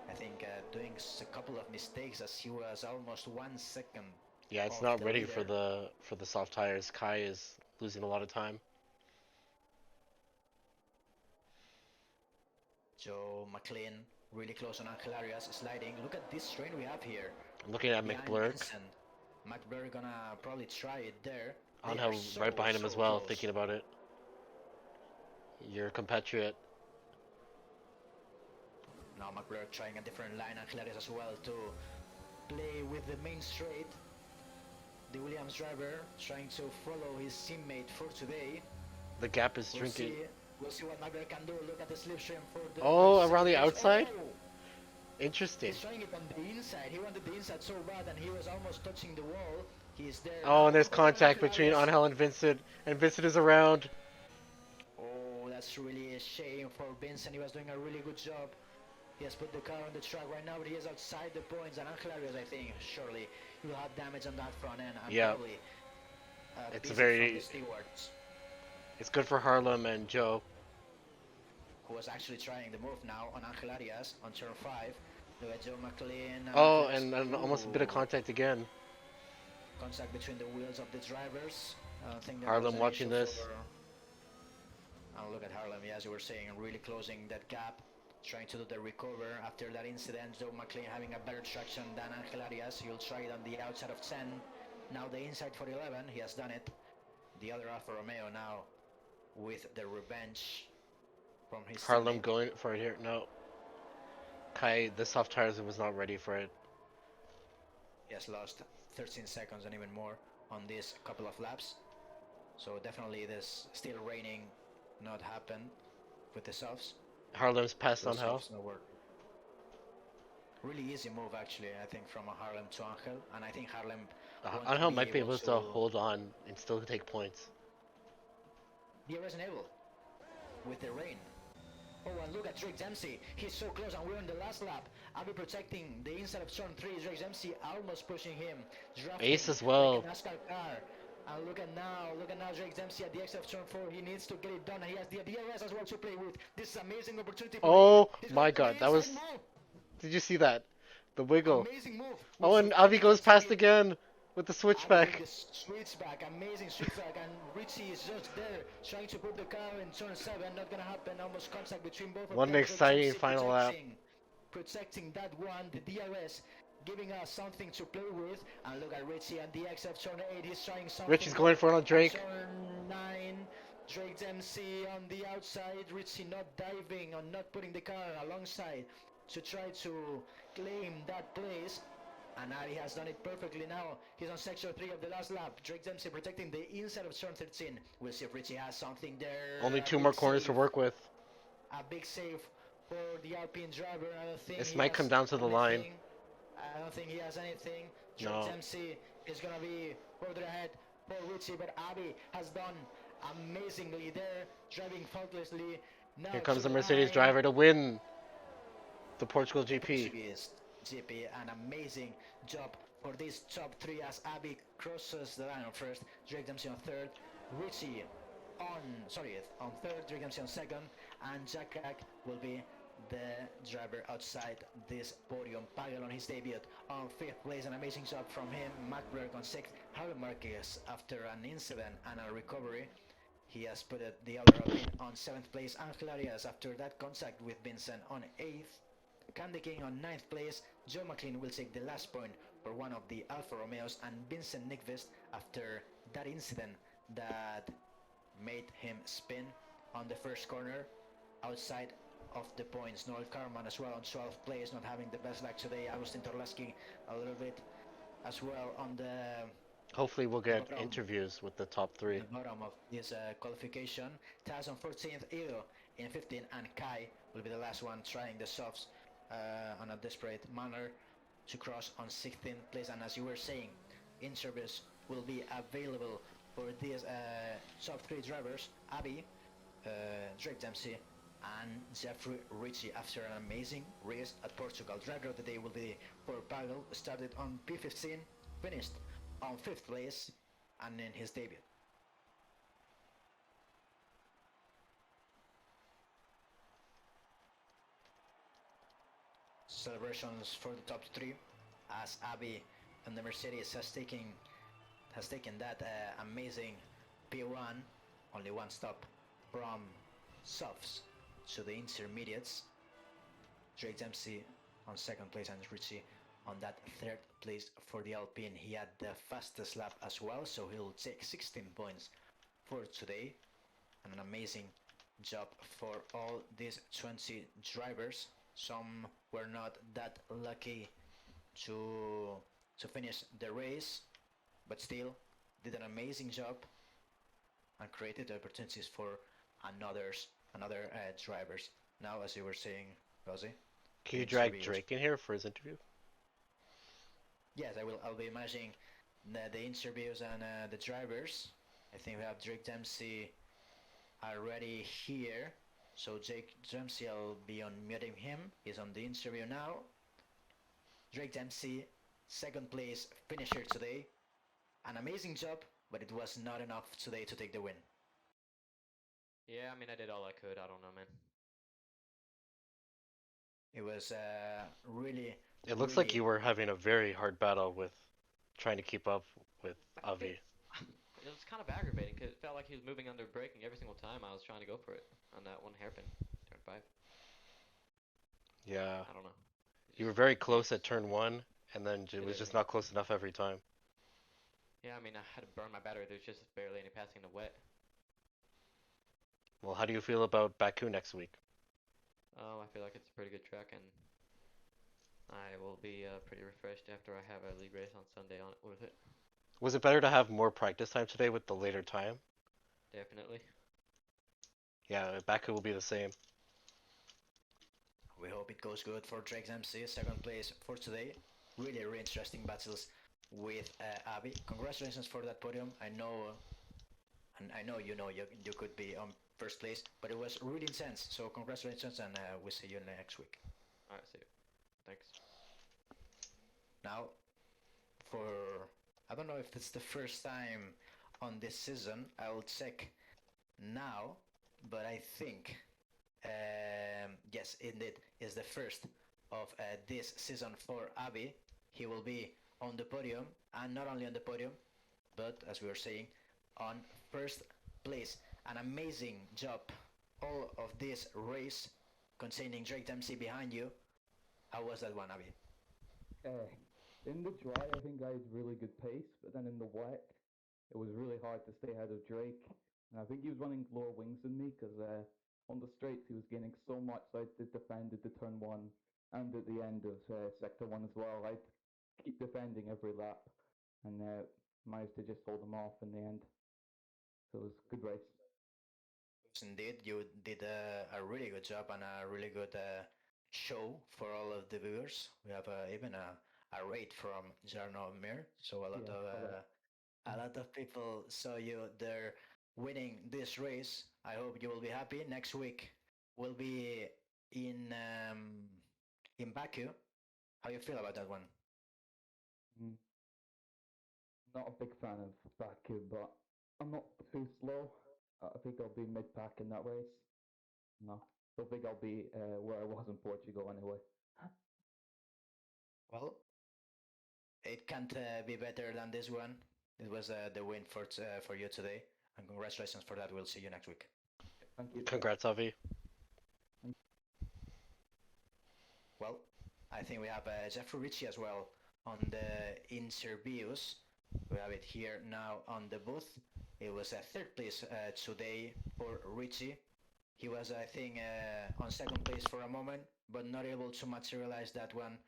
B: I think, doing a couple of mistakes as he was almost 1 second.
A: Yeah, it's not ready for the soft tires. Kai is losing a lot of time.
B: Joe McLean really close on Angel Arias, sliding. Look at this strain we have here.
A: I'm looking at McBlurk.
B: McBlurk gonna probably try it there.
A: Angel right behind him as well, close. Thinking about it. Your compatriot.
B: Now McBlurk trying a different line, Angel Arias as well to play with the main straight. The Williams driver trying to follow his teammate for today.
A: The gap is shrinking.
B: We'll see what McBlurk can do. Look at the slipstream for the...
A: Oh, around the outside? Oh. Interesting.
B: He's trying it on the inside. He wanted the inside so bad, and he was almost touching the wall. He's there.
A: Oh, and there's contact between Angel and Vincent is around.
B: Oh, that's really a shame for Vincent. He was doing a really good job. He has put the car on the track right now, but he is outside the points, and Angel Arias, I think, surely he will have damage on that front end. And
A: yeah.
B: Probably,
A: it's very... It's good for Harlem and Joe.
B: Who was actually trying the move now on Angel Arias on turn 5. Look at Joe McLean.
A: Oh, and almost a bit of contact again.
B: Contact between the wheels of the drivers. I don't think
A: Harlem watching this.
B: And look at Harlem, as you were saying, really closing that gap. Trying to do the recover after that incident. Joe McLean having a better traction than Angel Arias. He'll try it on the outside of 10. Now the inside for 11. He has done it. The other Alfa Romeo now with the revenge from his
A: Harlem
B: teammate.
A: Going for it here. No. Kai, the soft tires was not ready for it.
B: He has lost 13 seconds and even more on these couple of laps. So definitely this still raining not happen with the softs.
A: Harlem's passed on Hell.
B: Really easy move actually, I think, from Harlem to Angel, and I think Harlem
A: Angel might be able to hold on and still take points.
B: He wasn't able with the rain. Oh, and look at Drake Dempsey. He's so close, and we're in the last lap. I'll be protecting the inside of turn 3. Drake Dempsey almost pushing him.
A: Ace as well.
B: Like NASCAR car. And look at now, Drake Dempsey at the exit of turn 4. He needs to get it done. He has the DRS as well to play with. This is an amazing opportunity.
A: Oh my God, that was. Did you see that? The wiggle.
B: Amazing move.
A: Oh, and Avi goes past again with the switchback.
B: Switchback, amazing switchback, and Richie is just there trying to put the car in turn 7. Not gonna happen. Almost contact between both of them.
A: What an exciting final lap.
B: Protecting that one, the DRS. Giving us something to play with, and look at Richie and the XF turn 8. He's trying something.
A: Richie's going for it on Drake.
B: Turn 9, Drake Dempsey on the outside. Richie not diving or not putting the car alongside. to try to claim that place. And Ari has done it perfectly now. He's on sector 3 of the last lap. Drake Dempsey protecting the inside of turn 13. We'll see if Richie has something there.
A: Only
B: A
A: two more
B: big
A: corners to
B: save.
A: work with.
B: A big save for the Alpine driver. I don't think
A: This
B: he
A: might come
B: has
A: down to the line.
B: anything. I don't think he has anything. Drake
A: No.
B: Dempsey is going to be further ahead for Richie, but Abi has done amazingly there, driving faultlessly. Now
A: Here
B: to
A: comes the
B: the
A: Mercedes
B: line.
A: driver to win the Portugal
B: The
A: GP.
B: Portuguese GP, an amazing job for this top 3 as Abi crosses the line on first, Drake Dempsey on third, Richie on third, Drake Dempsey on second, and Jack Hack will be the driver outside this podium. Pagel on his debut on 5th place, an amazing job from him. McBurk on 6th, Harvey Marquez after an incident and a recovery. He has put the other Alpine on 7th place. Angel Arias after that contact with Vincent on 8th. Candy King on 9th place. Joe McLean will take the last point for one of the Alfa Romeos, and Vincent Nyqvist after that incident that made him spin on the first corner outside of the points. Noel Carman as well on 12th place, not having the best luck today. Agustin Torlaski a little bit as well on the
A: Hopefully we'll get
B: bottom
A: interviews with the top
B: the
A: 3.
B: bottom of this qualification. Taz on 14th, Ido in 15th, and Kai will be the last one trying the softs on a desperate manner to cross on 16th place. And as you were saying, in-service will be available for these top 3 drivers, Abi, Drake Dempsey, and Jeffrey Ritchie after an amazing race at Portugal. Driver of the day will be for Pagel, started on P15, finished on 5th place, and in his debut. Celebrations for the top 3 as Abi and the Mercedes has taken that amazing P1, only one stop from softs to the intermediates. Drake Dempsey on 2nd place and Ritchie on that 3rd place for the Alpine. He had the fastest lap as well, so he'll take 16 points for today. And an amazing job for all these 20 drivers. Some were not that lucky to finish the race, but still did an amazing job and created opportunities for another drivers. Now, as you were saying, Rosie,
A: Can you drag Drake in here for his interview?
B: Yes, I will. I'll be managing the interviews and the drivers. I think we have Drake Dempsey already here. So Drake Dempsey, I'll be unmuting him. He's on the interview now. Drake Dempsey, 2nd place finisher today. An amazing job, but it was not enough today to take the win.
C: Yeah, I mean, I did all I could. I don't know, man.
B: It was really.
A: It looks like you were having a very hard battle with trying to keep up with Avi.
C: It was kind of aggravating because it felt like he was moving under braking every single time I was trying to go for it on that one hairpin, turn 5.
A: Yeah.
C: I don't know.
A: You were very close at turn 1, and then it was just not close enough every time.
C: Yeah, I mean, I had to burn my battery. There's just barely any passing in the wet.
A: Well, how do you feel about Baku next week?
C: I feel like it's a pretty good track, and I will be pretty refreshed after I have a league race on Sunday on with it.
A: Was it better to have more practice time today with the later time?
C: Definitely.
A: Yeah, Baku will be the same.
B: We hope it goes good for Drake Dempsey, 2nd place for today. Really, really interesting battles with Abi. Congratulations for that podium. I know you could be on 1st place, but it was really intense. So congratulations, and we'll see you next week.
C: All right, see you. Thanks.
B: Now, I don't know if it's the first time on this season. I'll check now, but I think yes, indeed, is the first of this season for Abi. He will be on the podium, and not only on the podium, but as we were saying, on 1st place. An amazing job all of this race, containing Drake Dempsey behind you. How was that one, Abi?
D: In the dry, I think I had really good pace, but then in the wet, it was really hard to stay ahead of Drake. And I think he was running lower wings than me because on the straights he was gaining so much, so I did defended the turn 1 and at the end of Sector 1 as well. I keep defending every lap and managed to just hold them off in the end. So it was a good race.
B: Indeed, you did a really good job and a really good show for all of the viewers. We have even a rate from Jarno Mir, so a lot of people saw you there winning this race. I hope you will be happy. Next week will be in Baku. How you feel about that one?
D: Not a big fan of Baku, but I'm not too slow. I think I'll be mid-pack in that race. No, don't think I'll be where I was in Portugal anyway.
B: Well, it can't be better than this one. It was the win for you today, and congratulations for that. We'll see you next week.
D: Thank you.
A: Congrats, Avi.
B: Well, I think we have Jeffrey Ritchie as well on the interviews. We have it here now on the booth. It was a third place today for Ritchie. He was, I think, on second place for a moment, but not able to materialize that one.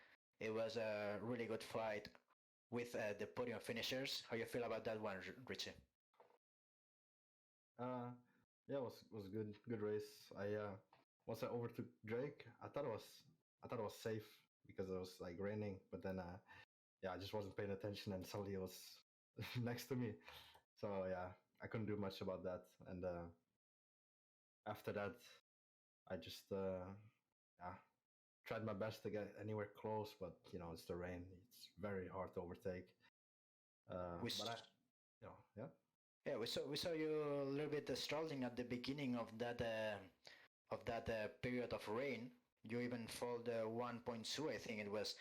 B: It was a really good fight with the podium finishers. How you feel about that one, Ritchie?
E: Yeah, it was good race. I once I overtook Drake, I thought it was safe because it was like raining, but then yeah, I just wasn't paying attention and suddenly it was next to me. So yeah, I couldn't do much about that. And after that, I just yeah, tried my best to get anywhere close, but you know, it's the rain. It's very hard to overtake. But I, you know, yeah.
B: Yeah, we saw you a little bit struggling at the beginning of that period of rain. You even fall 1.2, I think it was,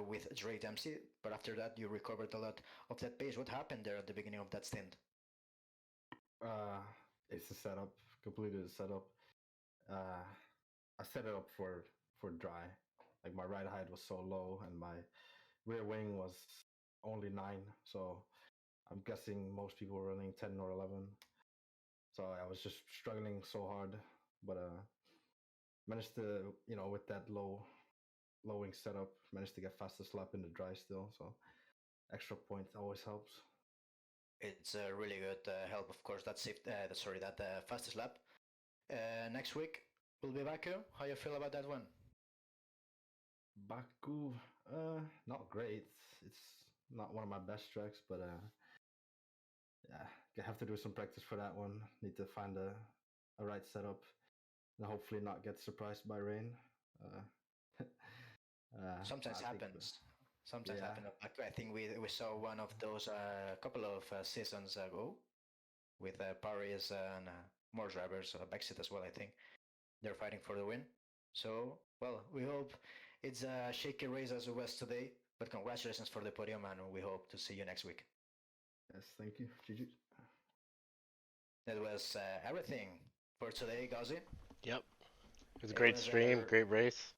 B: with Drake Dempsey. But after that, you recovered a lot of that pace. What happened there at the beginning of that stint?
E: It's the setup, completely the setup. I set it up for dry. Like my ride height was so low and my rear wing was only 9, so I'm guessing most people were running 10 or 11. So I was just struggling so hard, but managed to, you know, with that low wing setup, managed to get fastest lap in the dry still. So extra point always helps.
B: It's a really good help, of course. That fastest lap. Next week we'll be back. How you feel about that one?
E: Baku, not great. It's not one of my best tracks, but yeah, I have to do some practice for that one. Need to find a right setup and hopefully not get surprised by rain.
B: Sometimes
E: I think,
B: happens. Sometimes
E: yeah.
B: happen. I think we saw one of those a couple of seasons ago with Paris and more drivers, Brexit as well. I think they're fighting for the win. So, well, we hope it's a shaky race as it was today. But congratulations for the podium, and we hope to see you next week.
E: Yes, thank you. GG.
B: That was everything for today, Gazi.
A: Yep. It was a great stream, great race.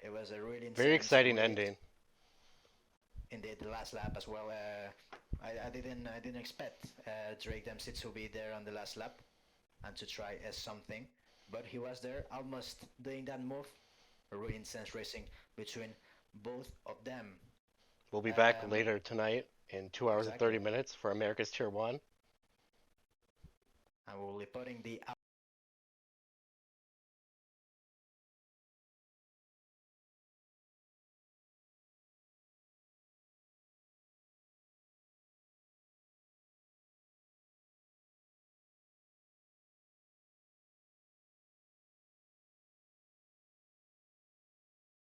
B: It was a really
A: very exciting
B: race.
A: ending.
B: Indeed, the last lap as well. I didn't expect Drake Dempsey to be there on the last lap and to try something, but he was there, almost doing that move. A really intense racing between both of them.
A: We'll be back later tonight in 2 hours and 30 minutes for America's Tier 1.
B: And we'll be putting the